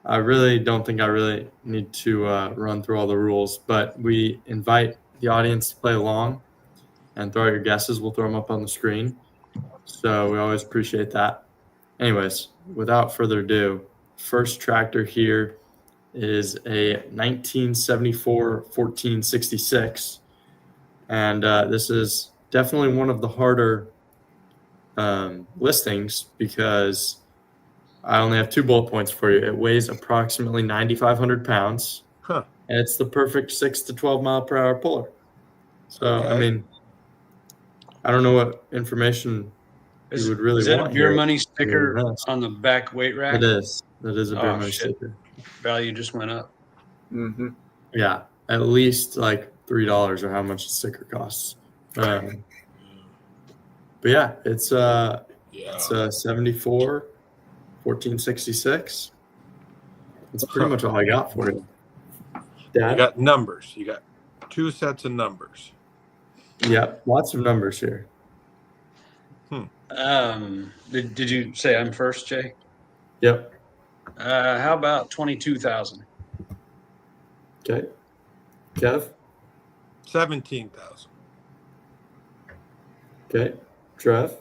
I really don't think I really need to run through all the rules, but we invite the audience to play along and throw out your guesses. We'll throw them up on the screen. So we always appreciate that. Anyways, without further ado, first tractor here is a 1974 1466. And this is definitely one of the harder listings because I only have 2 bullet points for you. It weighs approximately 9,500 pounds. Huh. And it's the perfect 6 to 12 mile per hour puller. So, I Okay. mean, I don't know what information you would really is that want a beer here. money sticker Yes. on the back weight rack? It is. It is a beer Oh, money shit. sticker. Value just went up. Mm-hmm. Yeah, at least like $3 or how much the sticker costs. But yeah, it's Yeah. 74 1466. That's pretty much all I got for you. You Dad? got numbers. You got 2 sets of numbers. Yep, lots of numbers here. Did you say I'm first, Jay? Yep. How about 22,000? Okay. Kev? 17,000. Okay. Trev?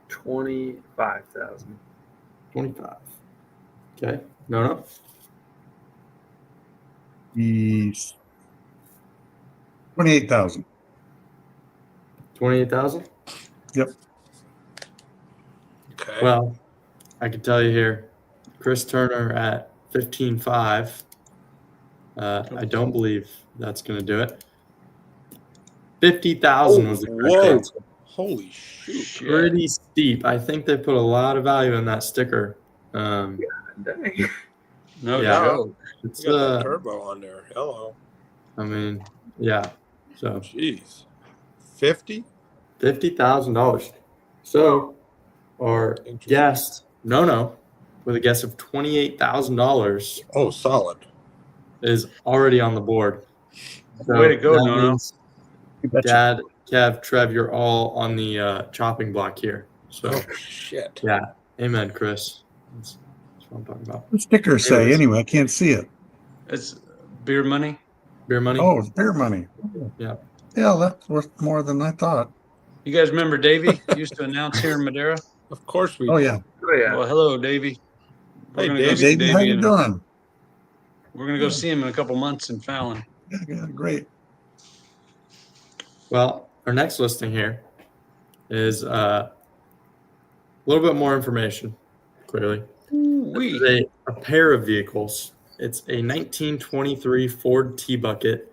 25,000. 25. Okay. No. He's 28,000. 28,000? Okay. Well, I can tell you here, Chris Turner at 15.5. I don't believe that's going to do it. 50,000 was the correct whoa. answer. Holy shoot. Shit. Pretty steep. I think they put a lot of value in that sticker. Dang. No Yeah. joke. It's You got that turbo on there. Hello. I mean, yeah. So Jeez. 50? $50,000. So our Interesting. guest, no, with a guess of $28,000 Oh, solid. is already on the board. So Way to go, that Nono. means You betcha. Dad, Kev, Trev, you're all on the chopping block here. So Oh, shit. yeah, amen, Chris. That's what I'm talking about. What does stickers say Anyways. anyway? I can't see it. It's beer money. Beer money. Oh, it's beer money. Yeah. Yeah, that's worth more than I thought. You guys remember Davey used to announce here in Madeira? Of course we Oh do. yeah. Oh, yeah. Well, hello, Davey. We're Hey, gonna go Davey. see Davey, how you and doing? we're gonna go see him in a couple months in Fallon. Yeah, great. Well, our next listing here is a little bit more information, clearly. We It's a pair of vehicles. It's a 1923 Ford T-Bucket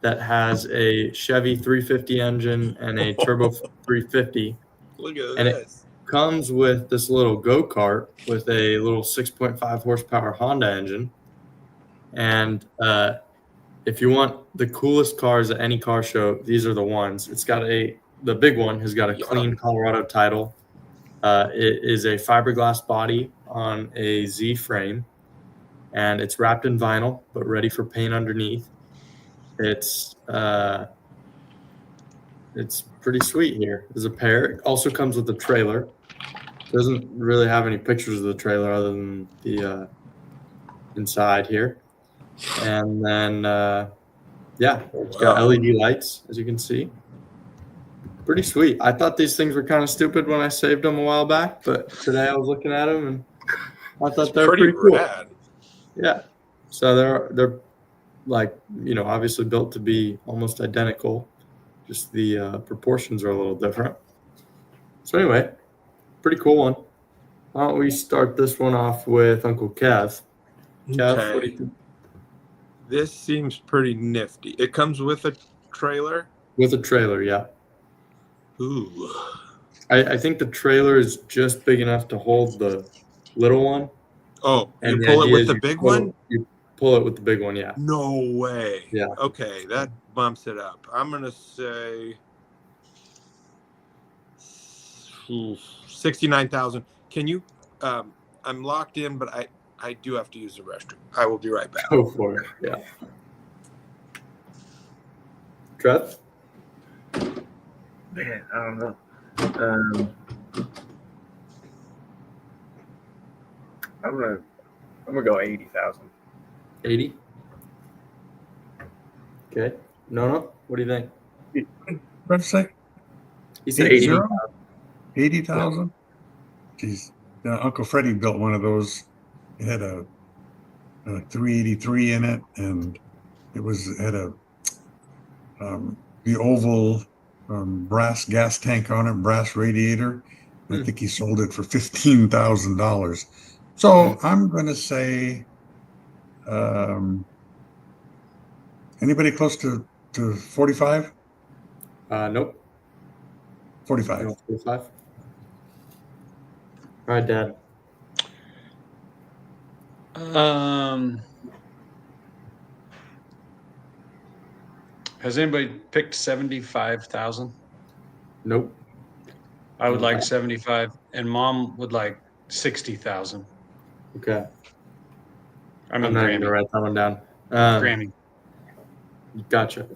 that has a Chevy 350 engine and a turbo 350. Look at And this. Comes with this little go-kart with a little 6.5 horsepower Honda engine. And if you want the coolest cars at any car show, these are the ones. The big one has got a clean Colorado title. It is a fiberglass body on a Z frame, and it's wrapped in vinyl, but ready for paint underneath. It's pretty sweet here. There's a pair. It also comes with a trailer. Doesn't really have any pictures of the trailer other than the inside here. And then, it's got LED lights, as you can see. Pretty sweet. I thought these things were kind of stupid when I saved them a while back, but today I was looking at them and I thought they're pretty cool. rad. Yeah. So they're like, obviously built to be almost identical. Just the proportions are a little different. So anyway, pretty cool one. Why don't we start this one off with Uncle Kev? Kev, what do you think? This seems pretty nifty. It comes with a trailer. With a trailer, yeah. Ooh. I think the trailer is just big enough to hold the little one. Oh, And you the pull it idea with is the you big pull one? it- You pull it with the big one, yeah. No way. Yeah. Okay, that bumps it up. I'm gonna say 69,000. Can you? I'm locked in, but I do have to use the restroom. I will be right back. Go for it, yeah. Trev? Man, I don't know. I'm gonna go 80,000. 80? Okay. No, what do you think? What'd you say? He said 80. 80,000? Geez. Uncle Freddie built one of those. It had a 383 in it, and it had the oval brass gas tank on it, brass radiator. I think he sold it for $15,000. So I'm going to say, anybody close to 45? Nope. 45. 45. All right, Dad. Has anybody picked 75,000? Nope. I would like 75, and Mom would like 60,000. Okay. I mean, I'm not even Grammy. gonna write that one down. Grammy. Gotcha.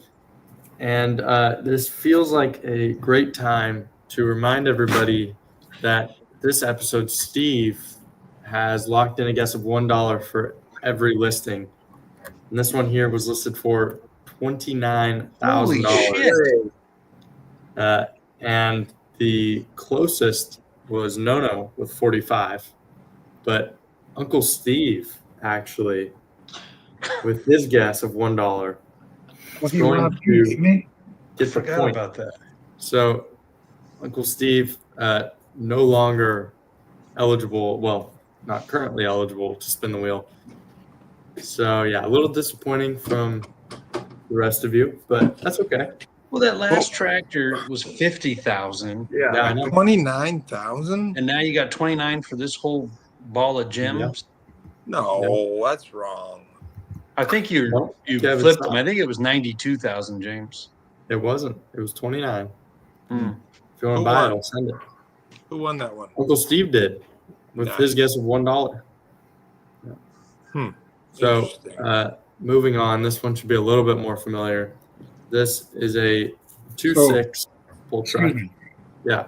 And this feels like a great time to remind everybody that this episode, Steve has locked in a guess of $1 for every listing. And this one here was listed for $29,000. Holy shit. And the closest was Nono with 45. But Uncle Steve, actually, with his guess of $1, Well, is going to get the Forgot point. about that. So Uncle Steve, no longer eligible, well, not currently eligible to spin the wheel. So yeah, a little disappointing from the rest of you, but that's okay. Well, that last tractor was 50,000, Yeah. Yeah, I know. 29,000? and now you got 29 for this whole ball of gems. No, that's wrong. I think you No, Kev, flipped it's them. not. I think it was 92,000, James. It wasn't. It was 29. Hmm. If you want Who to buy won? it, I'll send it. Who won that one? Uncle Steve did with his guess of $1. Hmm. So Interesting. moving on, this one should be a little bit more familiar. This is a 2.6 full truck. Excuse me. Yeah.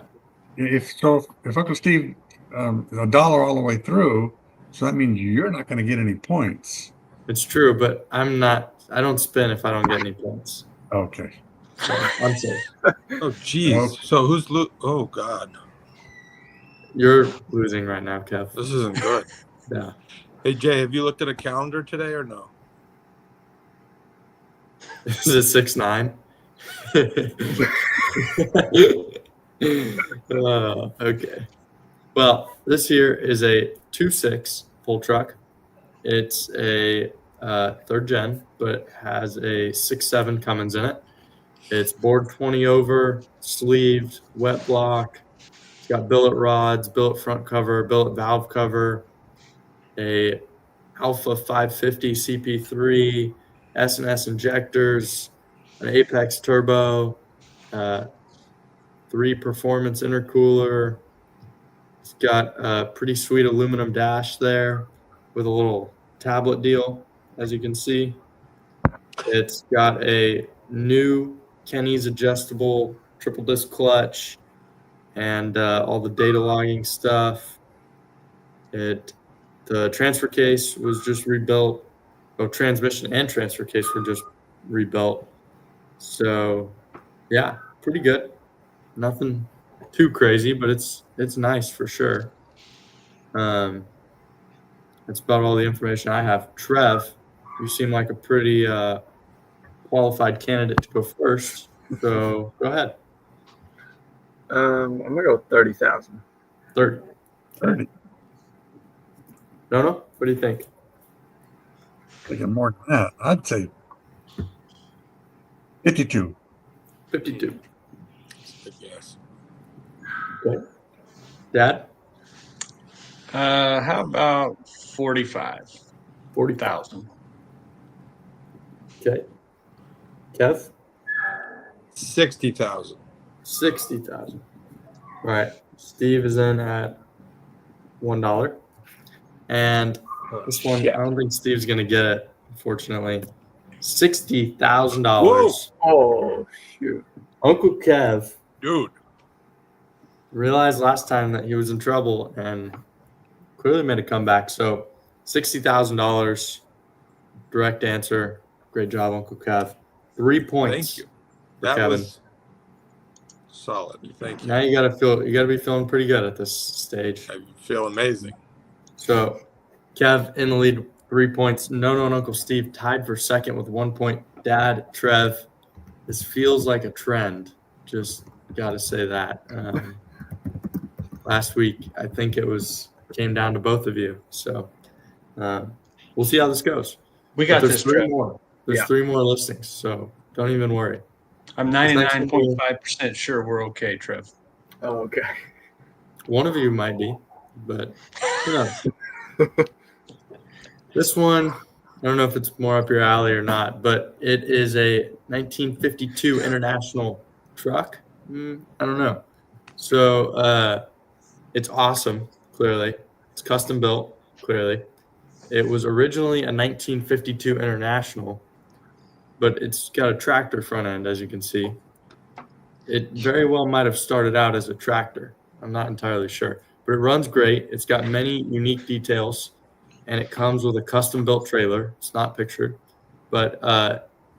If Uncle Steve $1 all the way through, so that means you're not going to get any points. It's true, but I don't spin if I don't get any points. Okay. So I'm safe. Oh, geez. So who's oh, God. You're losing right now, Kev. This isn't good. Yeah. Hey, Jay, have you looked at a calendar today or no? Is it 6'9"? Okay. Well, this here is a 2.6 full truck. It's a third gen, but it has a 6.7 Cummins in it. It's bored 20 over, sleeved, wet block. It's got billet rods, billet front cover, billet valve cover, a Alpha 550 CP3, S&S injectors, an Apex turbo, 3 performance intercooler. It's got a pretty sweet aluminum dash there with a little tablet deal, as you can see. It's got a new Kenny's adjustable triple disc clutch and all the data logging stuff. The transfer case was just rebuilt. Oh, transmission and transfer case were just rebuilt. So, yeah, pretty good. Nothing too crazy, but it's nice for sure. That's about all the information I have. Trev, you seem like a pretty qualified candidate to go first. So go ahead. I'm gonna go 30,000. 30. No, what do you think? I get more than that. I'd say 52. 52. Yes. Okay. Dad? How about 45,000? 40,000. Okay. Kev? 60,000. 60,000. All right. Steve is in at $1. And this one, Shit. I don't think Steve's going to get it, unfortunately. $60,000. Whoa. Oh shoot! Uncle Kev Dude. realized last time that he was in trouble and clearly made a comeback. So $60,000, direct answer. Great job, Uncle Kev. 3 points. Thank you. for That Kevin. was solid. Thank you. Now you gotta be feeling pretty good at this stage. I feel amazing. So Kev in the lead, 3 points. No, and Uncle Steve tied for second with 1 point. Dad, Trev, this feels like a trend. Just got to say that. Last week, I think came down to both of you. So we'll see how this goes. We got But this, there's three Trev. more. There's Yeah. 3 more listings, so don't even worry. I'm 99.5% sure we're okay, Trev. Oh, okay. One of you might be, but who knows? This one, I don't know if it's more up your alley or not, but it is a 1952 International truck. I don't know. So it's awesome, clearly. It's custom built, clearly. It was originally a 1952 International, but it's got a tractor front end, as you can see. It very well might have started out as a tractor. I'm not entirely sure, but it runs great. It's got many unique details, and it comes with a custom-built trailer. It's not pictured, but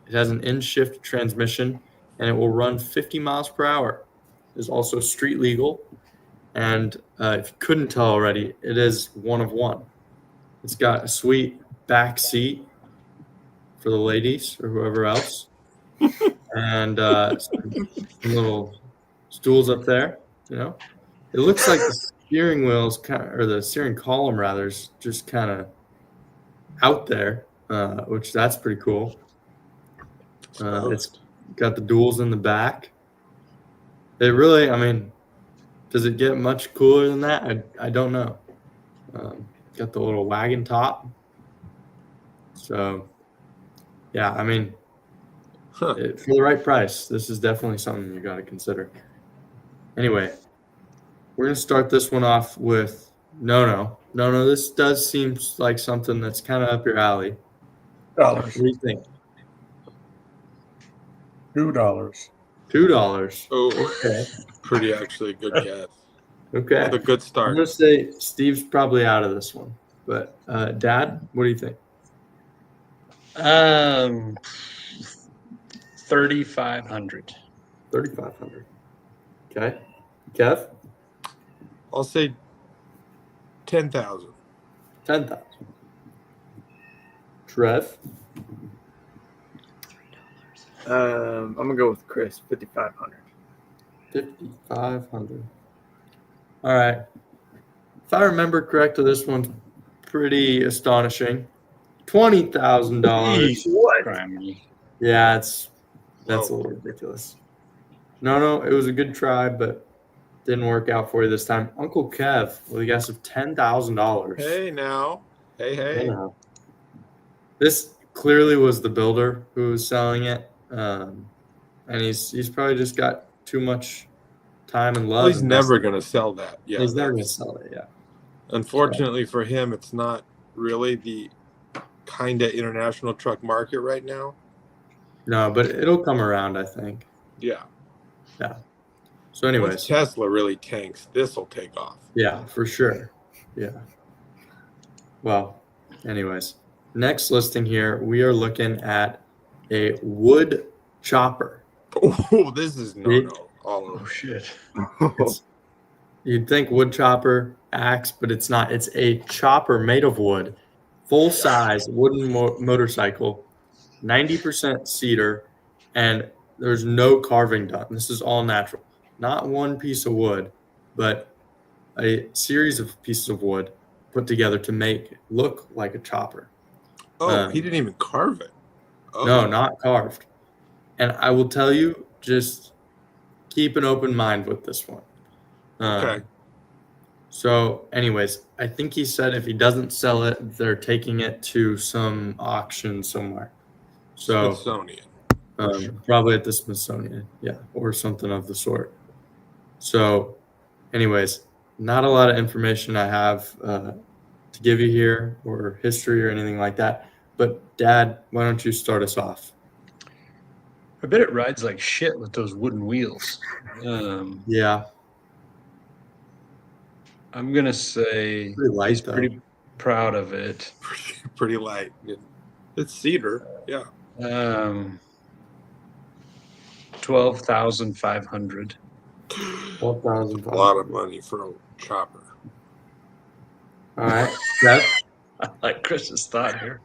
it has an in-shift transmission, and it will run 50 miles per hour. It's also street legal, and if you couldn't tell already, it is one of one. It's got a sweet back seat for the ladies or whoever else, and some little stools up there. You know, it looks like the steering wheels or the steering column rather is just kind of out there, which that's pretty cool. It's got the duals in the back. It really, I mean, does it get much cooler than that? I don't know. Got the little wagon top. So, yeah, I mean, for the right price, this is definitely something you got to consider. Anyway, we're going to start this one off with no. This does seem like something that's kind of up your alley. What do you think? $2. $2. Oh, Okay. pretty actually good guess. Okay. With a good I'm start. going to say Steve's probably out of this one. But, Dad, what do you think? 3,500. 3,500. Okay. Kev? I'll say 10,000. 10,000. Trev? I'm gonna go with Chris. 5,500. 5,500. All right. If I remember correctly, this one's pretty astonishing. $20,000. What? Criminy. Yeah, that's a little ridiculous. No, it was a good try, but didn't work out for you this time. Uncle Kev with a guess of $10,000. Hey now. Hey. This clearly was the builder who was selling it, and he's probably just got too much time and love. Well, he's never going to sell that. Yeah, he's never going to sell it. Yeah. Unfortunately for him, it's not really the kind of international truck market right now. No, but it'll come around, I think. Yeah. Yeah. So, anyways, once Tesla really tanks, this will take off. Yeah, for sure. Yeah. Well, anyways, next listing here, we are looking at a wood chopper. Oh, this is no. All Oh, over. shit. You'd think wood chopper, axe, but it's not. It's a chopper made of wood, full size wooden motorcycle, 90% cedar, and there's no carving done. This is all natural. Not one piece of wood, but a series of pieces of wood put together to make it look like a chopper. Oh, he didn't even carve it. Oh. No, not carved. And I will tell you, just keep an open mind with this one. Okay. So, anyways, I think he said if he doesn't sell it, they're taking it to some auction somewhere. So, Smithsonian. probably at the Smithsonian, yeah, or something of the sort. So, anyways, not a lot of information I have to give you here, or history or anything like that. But, Dad, why don't you start us off? I bet it rides like shit with those wooden wheels. Yeah, I'm gonna say pretty light he's though. pretty proud of it. Pretty light. It's cedar. Yeah. 12,500. 12,000. A lot of money for a chopper. All right, Kev. I like Chris's thought here.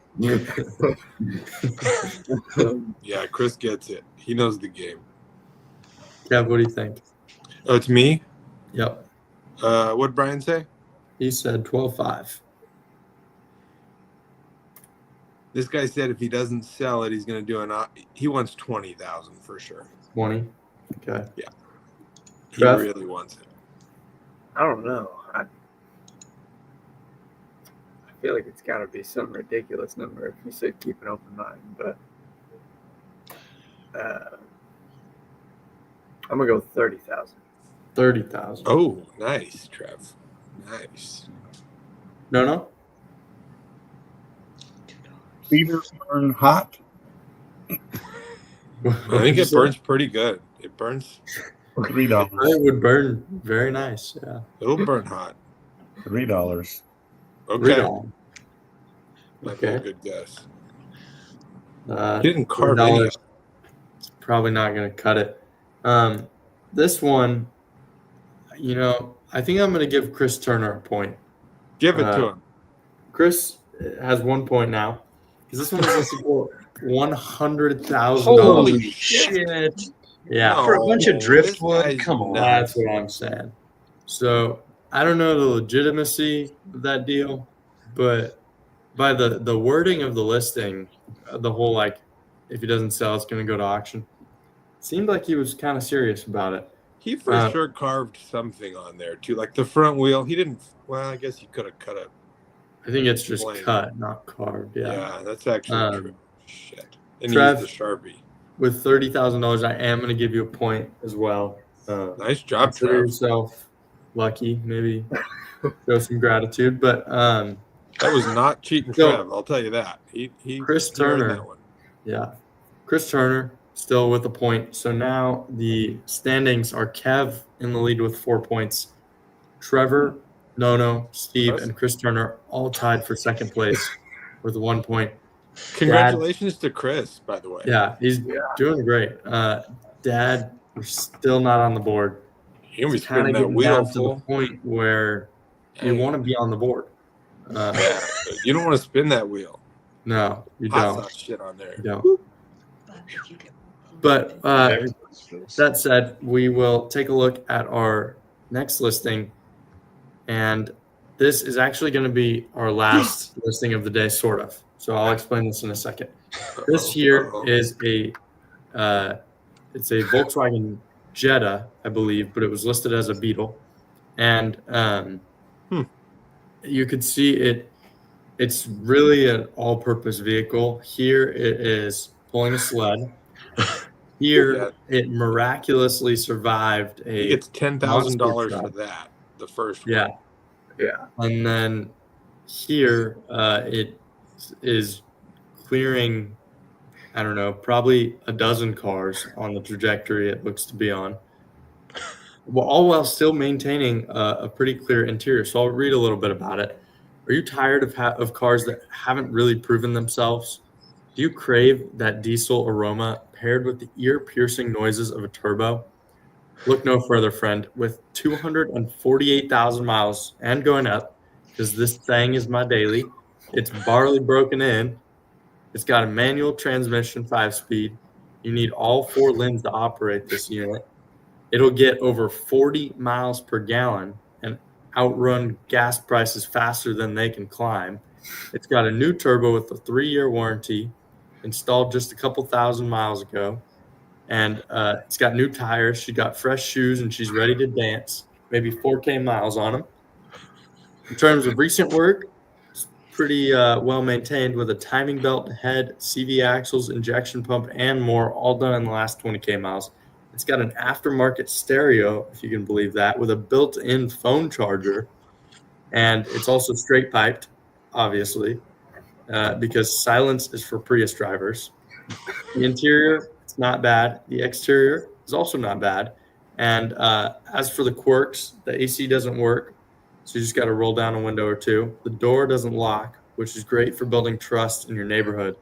Yeah, Chris gets it. He knows the game. Kev, what do you think? Oh, it's me? Yep, What'd Brian say? he said 12.5. This guy said if he doesn't sell it, he's going to do he wants 20,000 for sure. 20. Okay. Yeah. He Trev? really wants it. I don't know. I feel like it's got to be some ridiculous number if you said keep an open mind, but I'm gonna go 30,000. 30,000. Oh, nice, Trev. Nice. No. Cedar burn hot. I think it burns pretty good. It burns. $3. It would burn very nice. Yeah. It'll burn hot. $3. Okay. $3. Might be a Okay. good guess. Uh, He didn't carve any. $4. Probably not going to cut it. This one, I think I'm going to give Chris Turner a point. Give it to him. Chris has 1 point now because this one is listed for $100,000. Holy shit. Yeah. No. For a bunch of this driftwood? guy's Come on. That's what I'm saying. So I don't know the legitimacy of that deal, but by the wording of the listing, the whole like, if he doesn't sell, it's going to go to auction. Seemed like he was kind of serious about it. He for sure carved something on there too, like the front wheel. He didn't. Well, I guess he could have cut it. I think it's just Plain. cut, not carved. Yeah. That's actually true. Shit. And Trev? use the Sharpie. With $30,000, I am going to give you a point as well. Nice job, Consider Trev. yourself lucky. Maybe show some gratitude. But That was not cheating, So- Trev. I'll tell you that. He Chris he earned Turner. that one. yeah, Chris Turner still with a point. So now the standings are Kev in the lead with 4 points. Trevor, Nono, Steve, and Chris Turner all tied for second place with 1 point. Congratulations to Chris, by the way. Yeah, he's doing great. Dad, we're still not on the board. You be It's kind spinning of that getting wheel down to the full. point where you want to be on the board. Yeah, you don't want to spin that wheel. No, you Hot don't. sauce shit on there. You don't. But that said, we will take a look at our next listing. And this is actually going to be our last listing of the day, sort of. So I'll explain this in a second. This here is it's a Volkswagen Jetta, I believe, but it was listed as a Beetle. And you could see it's really an all-purpose vehicle. Here it is pulling a sled. Here it miraculously survived He a gets $10,000 monster for truck. that. The first Yeah. one. Yeah. And then here it is clearing, I don't know, probably a dozen cars on the trajectory it looks to be on. Well, all while still maintaining a pretty clear interior. So I'll read a little bit about it. Are you tired of cars that haven't really proven themselves? Do you crave that diesel aroma paired with the ear-piercing noises of a turbo? Look no further, friend. With 248,000 miles and going up, because this thing is my daily, it's barely broken in. It's got a manual transmission, 5-speed. You need all 4 limbs to operate this unit. It'll get over 40 miles per gallon. And outrun gas prices faster than they can climb. It's got a new turbo with a 3-year warranty, installed just a couple thousand miles ago. And it's got new tires. She got fresh shoes, and she's ready to dance. Maybe 4K miles on them. In terms of recent work, it's pretty well maintained with a timing belt, head, CV axles, injection pump, and more, all done in the last 20K miles. It's got an aftermarket stereo, if you can believe that, with a built-in phone charger. And it's also straight piped, obviously, because silence is for Prius drivers. The interior, it's not bad. The exterior is also not bad. And as for the quirks, the AC doesn't work, so you just got to roll down a window or two. The door doesn't lock, which is great for building trust in your neighborhood.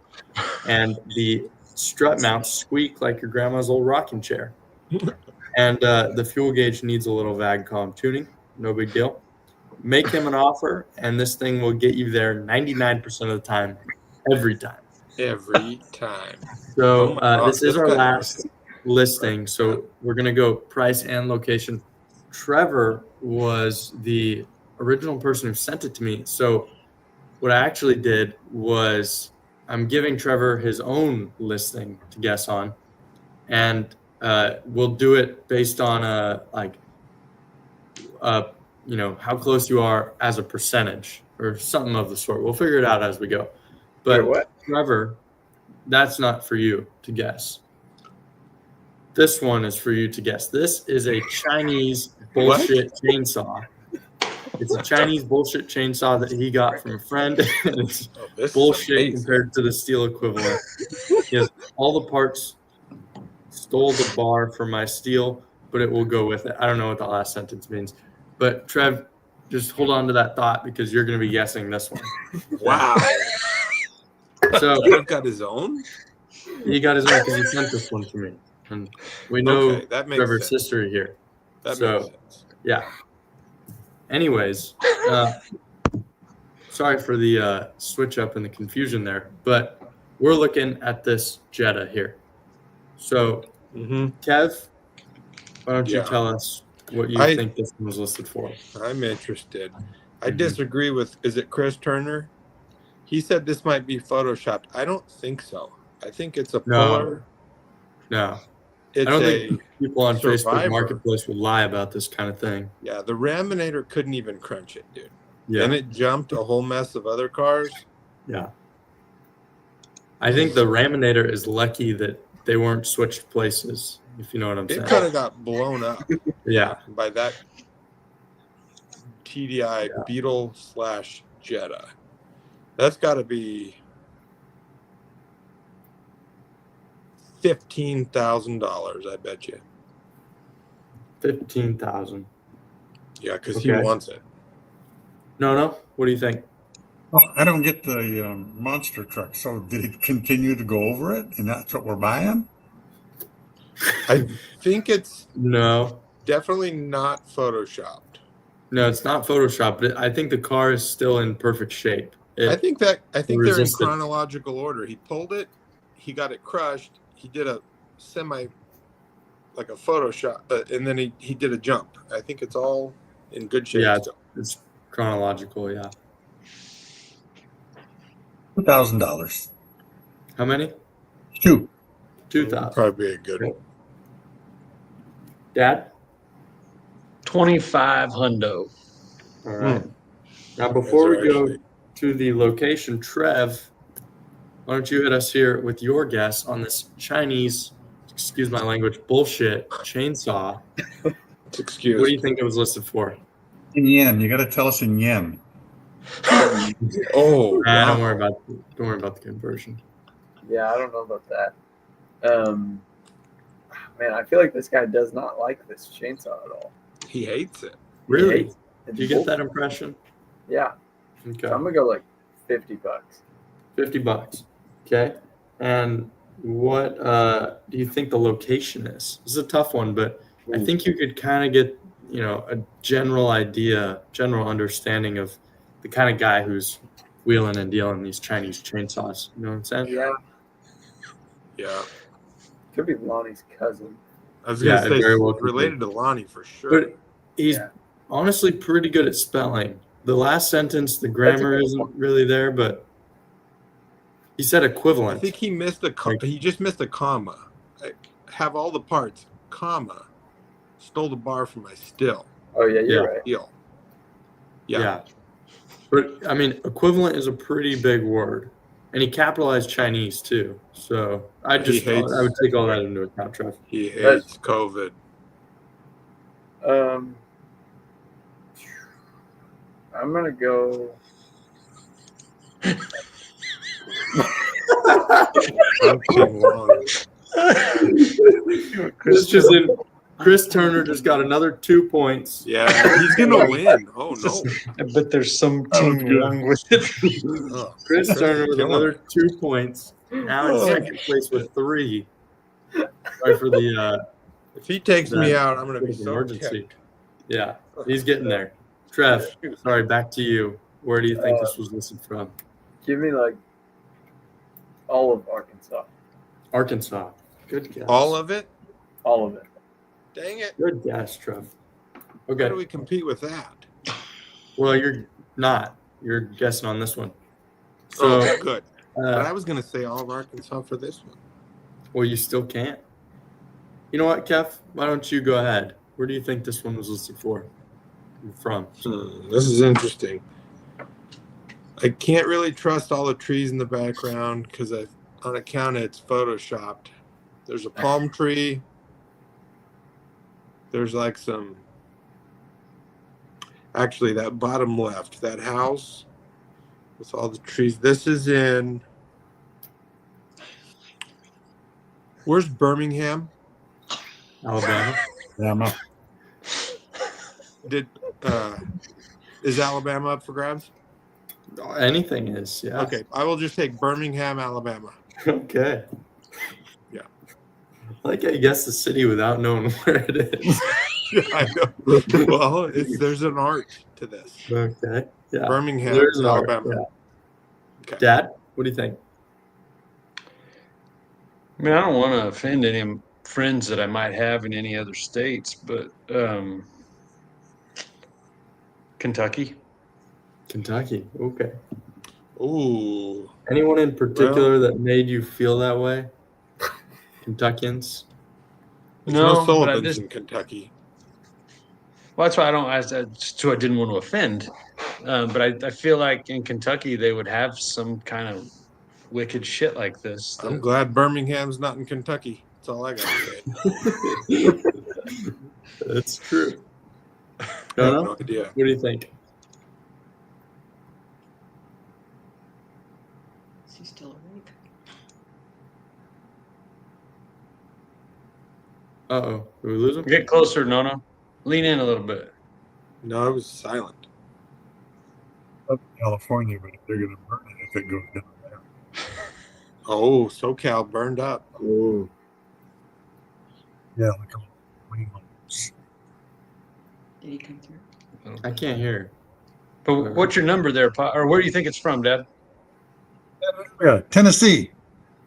And the strut mounts squeak like your grandma's old rocking chair. And the fuel gauge needs a little VAGCOM tuning. No big deal. Make him an offer, and this thing will get you there 99% of the time, every time. Every time. So this is that's our good. last listing. So we're going to go price and location. Trevor was the original person who sent it to me. So what I actually did was I'm giving Trevor his own listing to guess on, and we'll do it based on how close you are as a percentage or something of the sort. We'll figure it out as we go. But what? Trevor, that's not for you to guess. This one is for you to guess. This is a Chinese bullshit chainsaw. It's a Chinese bullshit chainsaw that he got from a friend. And it's This is bullshit amazing. compared to the steel equivalent. He has all the parts, stole the bar from my steel, but it will go with it. I don't know what the last sentence means. But Trev, just hold on to that thought because you're going to be guessing this one. Wow. So Trev got his own? he got his own because he sent this one to me. And we know Okay, that makes Trevor's sense. history here. That So- makes sense. Yeah. Anyways, sorry for the switch up and the confusion there, but we're looking at this Jetta here. So, Kev, why don't you Yeah. tell us what you think this one was listed for? I'm interested. I disagree with, is it Chris Turner? He said this might be photoshopped. I don't think so. I think it's a puller. No. It's I don't a think people on Facebook Survivor. Marketplace would lie about this kind of thing. Yeah, the Raminator couldn't even crunch it, dude. Yeah. And it jumped a whole mess of other cars. Yeah. I think the Raminator is lucky that they weren't switched places, if you know what I'm It saying. could have got blown up Yeah. by that TDI Beetle / Jetta. That's got to be $15,000, I bet you. 15,000. Yeah, because he Okay. wants it. No. What do you think? Well, I don't get the monster truck. So did it continue to go over it, and that's what we're buying? I think it's No. definitely not photoshopped. No, it's not Photoshop, but I think the car is still in perfect shape. I think they're in resisted. chronological order. He pulled it, he got it crushed, he did a like a Photoshop, and then he did a jump. I think it's all in good shape. Yeah, still. it's chronological, yeah. $2,000. How many? 2. 2,000. Probably a good one. Dad? 25 hundo. All right. Now, before we go to the location, Trev, why don't you hit us here with your guess on this Chinese, excuse my language, bullshit chainsaw? Excuse What do you think it was listed for? In yen. You got to tell us in yen. Oh, Nah, wow. don't worry about the conversion. Yeah, I don't know about that. Man, I feel like this guy does not like this chainsaw at all. He hates it. Really? It's Did you get that impression? Yeah. Okay. So I'm gonna go like $50. $50. Okay. And what do you think the location is? This is a tough one, but I think you could kind of get, a general idea, general understanding of the kind of guy who's wheeling and dealing these Chinese chainsaws. You know what I'm saying? Yeah. Yeah. Could be Lonnie's cousin. I was going to Yeah, it say very well could related to Lonnie for sure. But he's honestly pretty good at spelling. The last sentence, the grammar isn't really there, but he said I equivalent. think he missed he just missed a comma. I have all the parts, comma, stole the bar from my still. Oh yeah, you're Yeah. right. Deal. Yeah. But I mean, equivalent is a pretty big word. And he capitalized Chinese too. So I would take all that into account, Trev. He hates COVID. I'm gonna go. Something long. Chris Turner just got another 2 points. Yeah, he's gonna win. Oh no! I bet there's something wrong with it. Oh, Chris Turner with killing another it. 2 points. Now in second place with 3. Sorry for the If he takes me out, I'm gonna be so emergency. ticked. Yeah, he's getting there. Trev, sorry, back to you. Where do you think this was listed from? Give me like all of Arkansas. Arkansas. Good guess. All of it? All of it. Dang it! Good guess, Trev. How Okay. do we compete with that? Well, you're not. You're guessing on this one. So, Oh, good. But I uh, was gonna say all of Arkansas for this one. well, you still can't. You know what, Kev? Why don't you go ahead? Where do you think this one was listed from? This is interesting. I can't really trust all the trees in the background because on account it's photoshopped. There's a palm tree. There's like some. Actually, that bottom left, that house with all the trees. This is in. Where's Birmingham? Alabama. Alabama. Is Alabama up for grabs? Anything is, yeah. Okay, I will just take Birmingham, Alabama. Okay. Yeah. I like I guess the city without knowing where it is. I know. Well, there's an art to this. Okay. Yeah. Birmingham, There's an art, Alabama. yeah. Okay. Dad, what do you think? I mean, I don't want to offend any friends that I might have in any other states, but Kentucky. Kentucky. Okay. Ooh. Anyone in particular that made you feel that way? Kentuckians? There's No, no but Sullivans in Kentucky. Well, that's why I didn't want to offend. But I feel like in Kentucky they would have some kind of wicked shit like this. I'm glad Birmingham's not in Kentucky. That's all I got to say. That's true. I have Jonah, no idea. what do you think? Is he still awake? Uh-oh. Did we lose him? Get closer, Nono. Lean in a little bit. No, it was silent. Up in California, but they're going to burn it if it goes down there. Oh, SoCal burned up. Ooh. Yeah, like a green homes. Did he come through? I can't hear. But what's your number there, Pa? Or where do you think it's from, Dad? Yeah, Tennessee.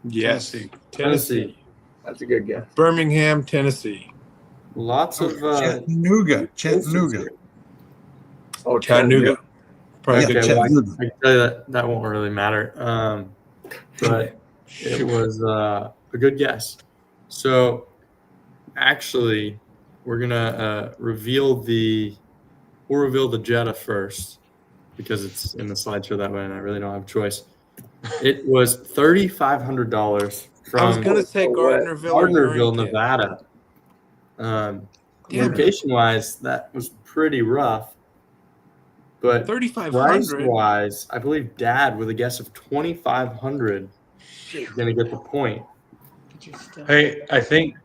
Yes. Tennessee. That's a good guess. Birmingham, Tennessee. Lots of Chattanooga. Oh, Chattanooga. Probably Yeah, good Okay, well, I Chattanooga. can tell you that won't really matter. But it was a good guess. So actually, we're gonna reveal the Jetta first because it's in the slideshow that way, and I really don't have a choice. It was $3,500 I was from going to say Gardnerville, or Gardnerville, Urington. Nevada. Damn it. Location-wise, that was pretty rough. But 3,500. price-wise, I believe Dad, with a guess of 2,500, is going to get the point. But you're still. Hey, I think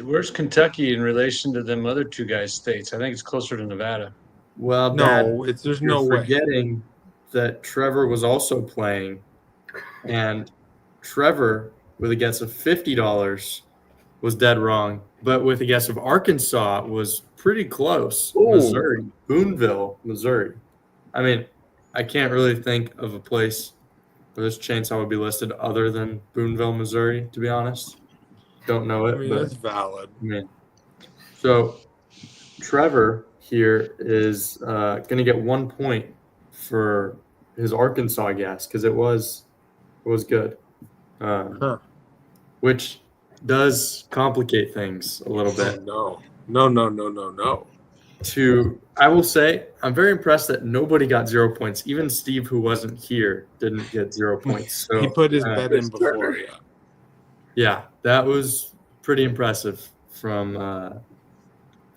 where's Kentucky in relation to them other two guys' states? I think it's closer to Nevada. Well, Dad, No, there's you're no way. forgetting that Trevor was also playing, and Trevor, with a guess of $50, was dead wrong. But with a guess of Arkansas, was pretty close. Ooh. Missouri, Boonville, Missouri. I mean, I can't really think of a place where this chainsaw would be listed other than Boonville, Missouri, to be honest. Don't know it, I mean, but that's valid. I mean, so Trevor, here is going to get 1 point for his Arkansas guess because it was good, which does complicate things a little bit. Oh, no. I will say, I'm very impressed that nobody got 0 points. Even Steve, who wasn't here, didn't get 0 points. So He put his bet in before, yeah. Yeah, that was pretty impressive from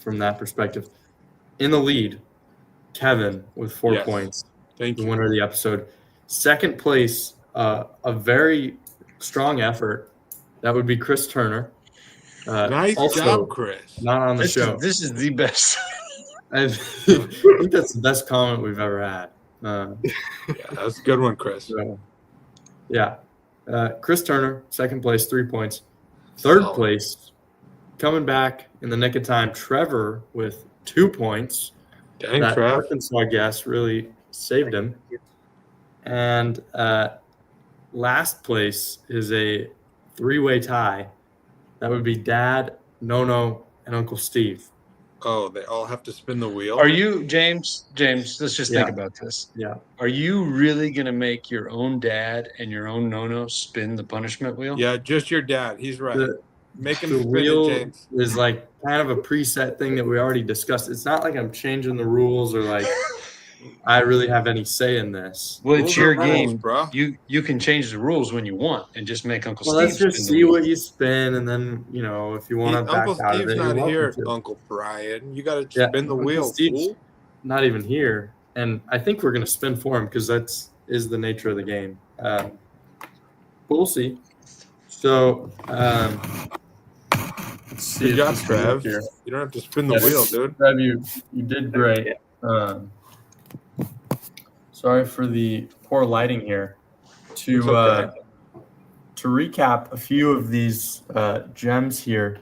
that perspective. In the lead, Kevin with 4 Yes. points, Thank the you. winner of the episode. Second place, a very strong effort. That would be Chris Turner. Nice also job, Chris. Not on the show. This is the best. I think that's the best comment we've ever had. Yeah, that's a good one, Chris. So, yeah. Chris Turner, second place, 3 points. Third place, coming back in the nick of time, Trevor with 2 points. Dang, That Trev. Arkansas guess really saved him. And last place is a 3-way tie. That would be Dad, Nono, and Uncle Steve. Oh, they all have to spin the wheel? Are you, James, let's just think about this. Yeah. Are you really going to make your own dad and your own Nono spin the punishment wheel? Yeah, just your dad. He's right. Make him The spin wheel it, James. is like kind of a preset thing that we already discussed. It's not like I'm changing the rules or like I really have any say in this. Well, it's Rules your are rules, game, bro. You can change the rules when you want and just make Uncle Well, Steve let's just spin the see wheel. what you spin, and then if you want to back Uncle out of Steve's it, not you're here, welcome to. Uncle Brian. You got to Yeah, spin the Uncle wheel, Steve's fool. not even here, and I think we're gonna spin for him because is the nature of the game. But we'll see. So let's see. Good if job, this can work Trev. here. You don't have to spin the Yes. wheel, dude. Trev, you did great. Sorry for the poor lighting here. It's okay. To recap a few of these gems here.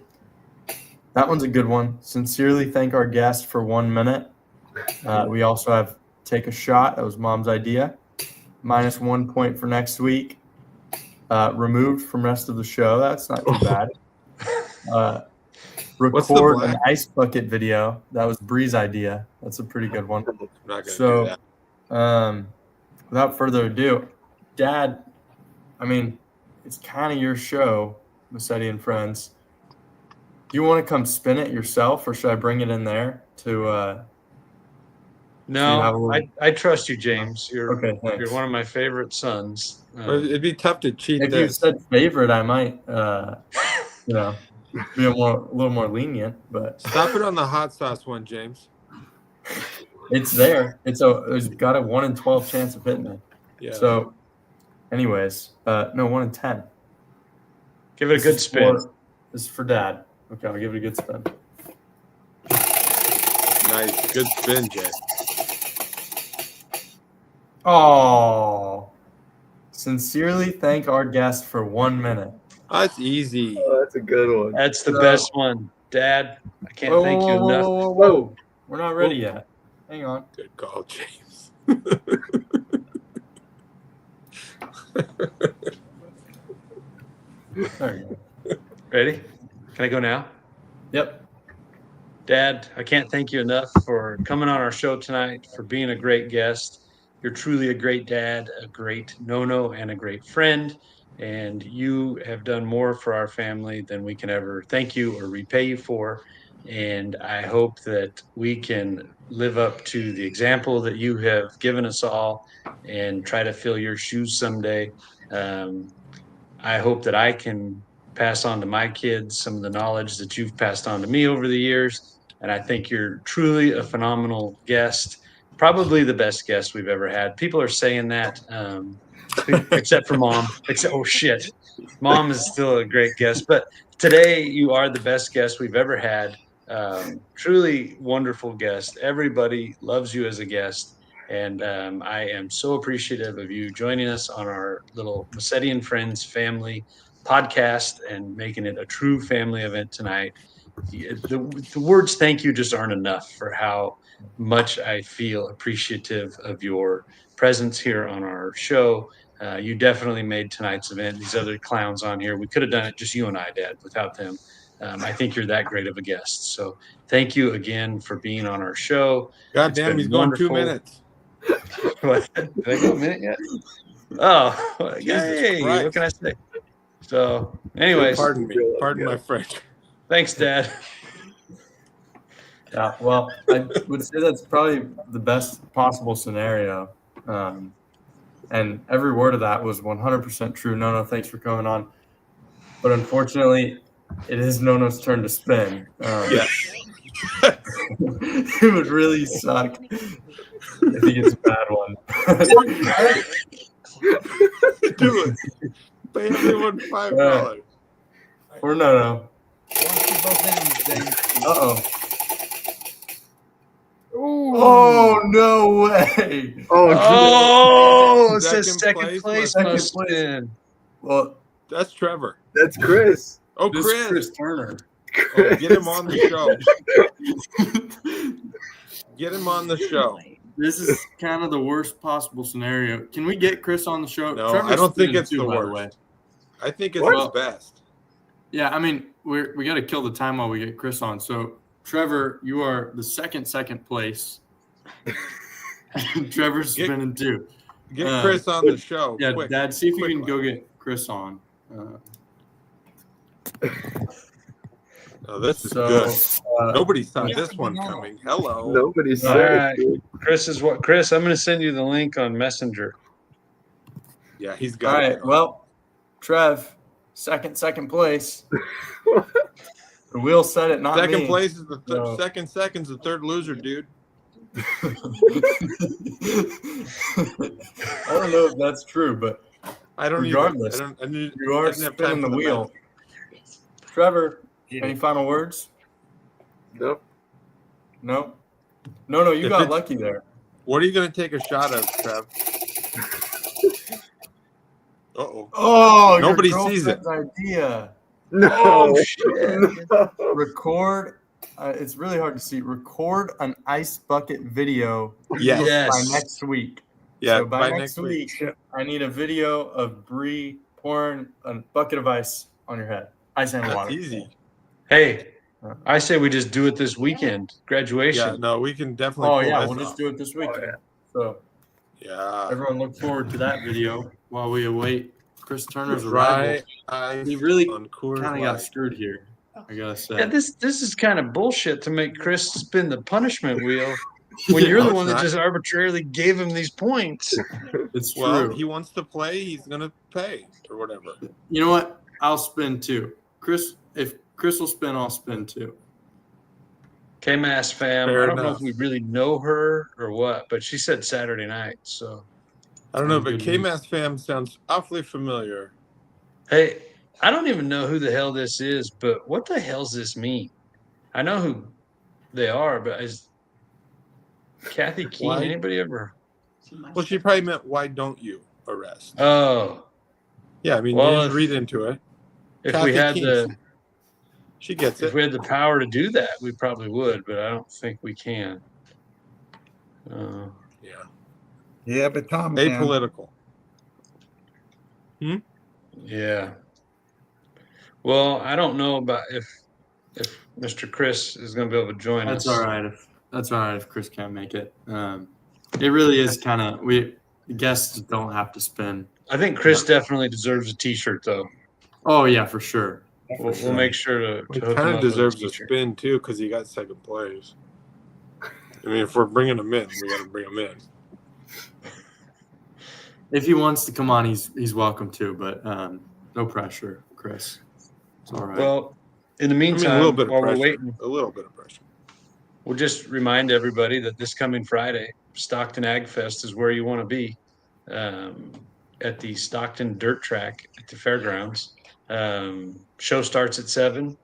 That one's a good one. Sincerely thank our guest for 1 minute. We also have take a shot. That was Mom's idea. -1 point for next week. Removed from rest of the show. That's not too bad. Record an ice bucket video. That was Bree's idea. That's a pretty good one. I'm not gonna So, do that. Without further ado, Dad, I mean, it's kind of your show, Massetti and Friends. Do you want to come spin it yourself, or should I bring it in there to? No, I trust you, James. You're Okay, thanks. you're one of my favorite sons. But it'd be tough to cheat If you this. said favorite, I might, be a little more lenient. But Stop it on the hot sauce one, James. it's there. It's got a 1 in 12 chance of hitting it. Yeah. So, anyways, no 1 in 10. Give it a good spin. This is for Dad. Okay, I'll give it a good spin. Nice. Good spin, Jay. Oh, sincerely thank our guest for 1 minute. That's easy. Oh, that's a good one. That's the best one, Dad. I can't thank you enough. Whoa. We're not ready yet. Hang on. Good call, James. There you go. Ready? Can I go now? Yep. Dad, I can't thank you enough for coming on our show tonight, for being a great guest. You're truly a great dad, a great Nono, and a great friend. And you have done more for our family than we can ever thank you or repay you for. And I hope that we can live up to the example that you have given us all and try to fill your shoes someday. I hope that I can pass on to my kids some of the knowledge that you've passed on to me over the years. And I think you're truly a phenomenal guest, probably the best guest we've ever had. People are saying that, except for Mom. Oh, shit. Mom is still a great guest. But today, you are the best guest we've ever had. Truly wonderful guest. Everybody loves you as a guest. And I am so appreciative of you joining us on our little Massetti and Friends family podcast and making it a true family event tonight. The words thank you just aren't enough for how much I feel appreciative of your presence here on our show. You definitely made tonight's event. These other clowns on here, we could have done it just you and I, Dad, without them. I think you're that great of a guest. So thank you again for being on our show. God It's damn, been he's going 2 wonderful. minutes. What? Did I go a minute yet? Oh, Jesus yay! Christ. What can I say? So, anyways, Pardon me. Pardon my French. thanks, Dad. Yeah, well, I would say that's probably the best possible scenario. And every word of that was 100% true. No, thanks for coming on. But unfortunately, it is Nono's turn to spin. Yes. It would really suck if he gets a bad one. Do it. Pay everyone $5. For Nono. Uh-oh. Oh, no way. Oh, it says Second second place Second must place. spin. Well, That's Trevor. That's Chris. Oh, this is Chris. Chris Turner. Oh, get him on the show. Get him on the show. This is kind of the worst possible scenario. Can we get Chris on the show? No, Trevor's I don't think spinning it's too, the by worst. way. I think it's What? his best. Yeah, I mean, we got to kill the time while we get Chris on. So, Trevor, you are the second place. Trevor's Get- spinning too. Get Chris on the show. Yeah, quick. Dad, see if you Quick, can go lad. get Chris on. Oh, this is So, good. Nobody saw this one coming. Hello. Nobody All said right. Chris, I'm going to send you the link on Messenger. Yeah, he's all got right. it. Well, Trev, second place. The wheel said it, not Second me. place is the No. second's the third loser, dude. I don't know if that's true, but I don't Regardless, either. I didn't you are have time spinning the for wheel. math. Trevor, any final words? Nope. No? No, you If got it's- lucky there. What are you going to take a shot of, Trev? Uh-oh. Oh, Nobody your sees it. girlfriend's idea. No. Oh, shit. No. Record, it's really hard to see. Record an ice bucket video Yes. Yes. by next week. Yeah, So by next week, I need a video of Bree pouring a bucket of ice on your head. Ice and That's water. easy. Hey, I say we just do it this weekend. Graduation. Yeah, no, we can definitely Oh, pull yeah, this we'll just off. do it this weekend. yeah. So Yeah. everyone look forward to that video while we await Chris Turner's arrival. Dry ice He really on Coors kind of got Light. screwed here, I gotta say. Yeah, this is kind of bullshit to make Chris spin the punishment wheel when you're No, the it's one that not. just arbitrarily gave him these points. It's true. Well, he wants to play. He's going to pay or whatever. You know what? I'll spin too. Chris, if Chris will spin, I'll spin too. K-Mass fam. Fair I don't know enough. if we really know her or what, but she said Saturday night. So, I don't know, Sounds but good to K-Mass fam sounds awfully familiar. hey, I don't even know who the hell this is, but what the hell's this mean? I know who they are, but is Kathy Keene, Why? anybody ever? Well, she probably meant, why don't you arrest? Oh, Yeah, I mean, well, you just if- read into it. if Kathy we had Keene. the She gets if it. we had the power to do that, we probably would, but I don't think we can. Yeah. Yeah, but Tom can. Apolitical. Yeah. Well, I don't know about if Mr. Chris is going to be able to join That's us. all right. That's all right if Chris can't make it. It really is kind of the guests don't have to spin. I think Chris definitely deserves a T-shirt, though. Oh yeah, for sure. We'll make sure to He hook him kind up of with deserves a T-shirt. spin, too, because he got second place. I mean, if we're bringing him in, we got to bring him in. If he wants to come on, he's welcome to, but no pressure, Chris. It's all right. Well, in the I mean, meantime, a little bit of while we're pressure. waiting, A little bit of pressure. we'll just remind everybody that this coming Friday, Stockton Ag Fest is where you want to be, at the Stockton Dirt Track at the fairgrounds. Show starts at 7.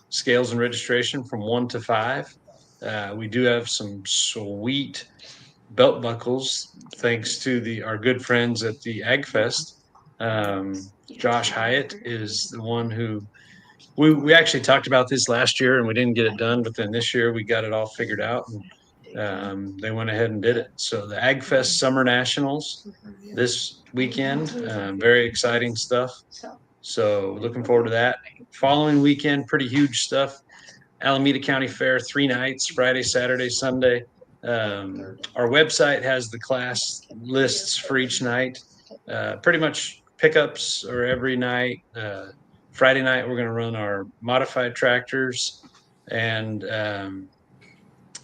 Scales and registration from 1 to 5. We do have some sweet belt buckles thanks to our good friends at the Ag Fest. Josh Hyatt is the one who we actually talked about this last year and we didn't get it done, but then this year we got it all figured out and they went ahead and did it. So the Ag Fest Summer Nationals this weekend, very exciting stuff. So looking forward to that. Following weekend, pretty huge stuff. Alameda County Fair, 3 nights, Friday, Saturday, Sunday. Our website has the class lists for each night. Pretty much pickups are every night. Friday night, we're going to run our modified tractors, and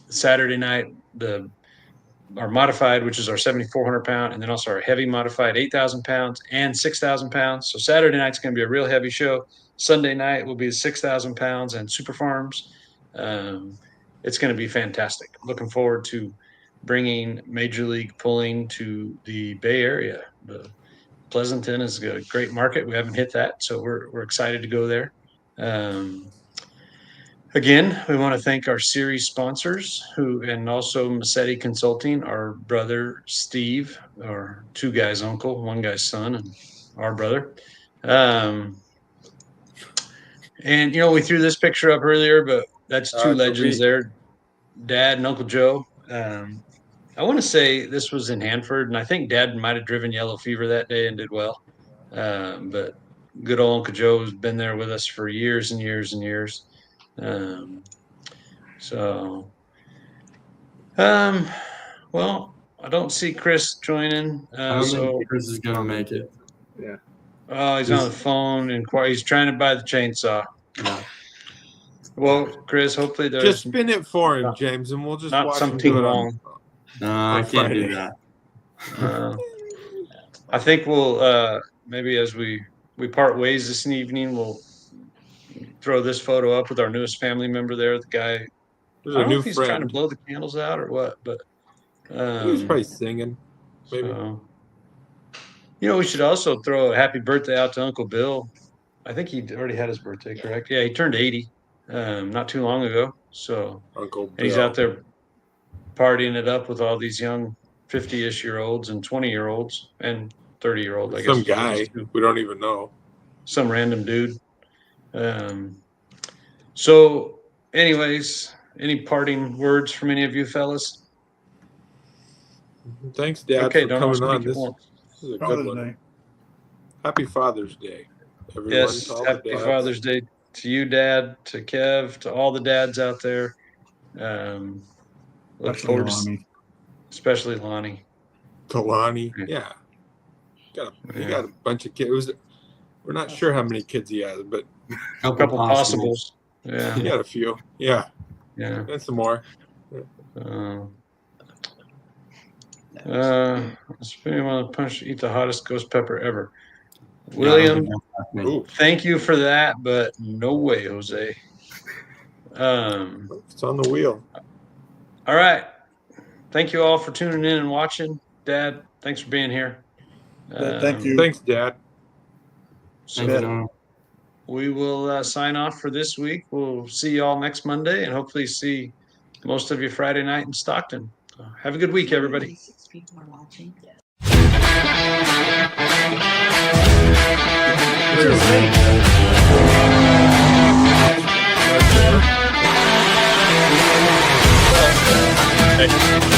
Saturday night, our modified, which is our 7,400 pound, and then also our heavy modified 8,000 pounds and 6,000 pounds. So Saturday night's going to be a real heavy show. Sunday night will be 6,000 pounds and super farms. It's going to be fantastic. Looking forward to bringing Major League Pulling to the Bay Area. Pleasanton is a great market. We haven't hit that, so we're excited to go there. Again, we want to thank our series sponsors and also Massetti Consulting, our brother Steve, or 2 guys' uncle, 1 guy's son, and our brother. And we threw this picture up earlier, but that's 2 legends there, Dad and Uncle Joe. I want to say this was in Hanford, and I think Dad might have driven Yellow Fever that day and did well. But good old Uncle Joe has been there with us for years and years and years. Well, I don't see Chris joining. I don't think Chris is gonna make it. Yeah. Oh, he's on the phone and he's trying to buy the chainsaw. Yeah. Well, Chris, hopefully there's Just spin it for him, James, and we'll just not watch something him do it wrong. No, I can't Friday. do that. I think we'll maybe as we part ways this evening, we'll throw this photo up with our newest family member there. The guy, There's I a don't know new if he's trying to friend. blow the candles out or what, but He's probably singing. Maybe. so, we should also throw a happy birthday out to Uncle Bill. I think he already had his birthday, correct? Yeah, he turned 80 not too long ago. So Uncle Bill. and he's out there partying it up with all these young 50-ish-year-olds and 20-year-olds and 30-year-old, I guess. Some guy we don't even know. Some random dude. So anyways, any parting words from any of you fellas? Thanks, Dad, Okay, for don't coming speak on. at This once. is a good Father's one. Day. Happy Father's Day, everyone. Yes, to all the happy dads. Father's Day to you, Dad, to Kev, to all the dads out there. Look Especially forward to, Lonnie. especially Lonnie. To Lonnie. Yeah. Yeah. He got a bunch of kids. We're not sure how many kids he has, but A couple possibles. Yeah, he got a few. Yeah. yeah. And some more. Spinning one of the punch, eat the hottest ghost pepper ever. William, Ooh, thank you for that, but no way, Jose. it's on the wheel. All right. Thank you all for tuning in and watching. Dad, thanks for being here. Thank you. Thanks, Dad. So we will sign off for this week. We'll see you all next Monday and hopefully see most of you Friday night in Stockton. So have a good week, everybody. 6 people are watching. Hey.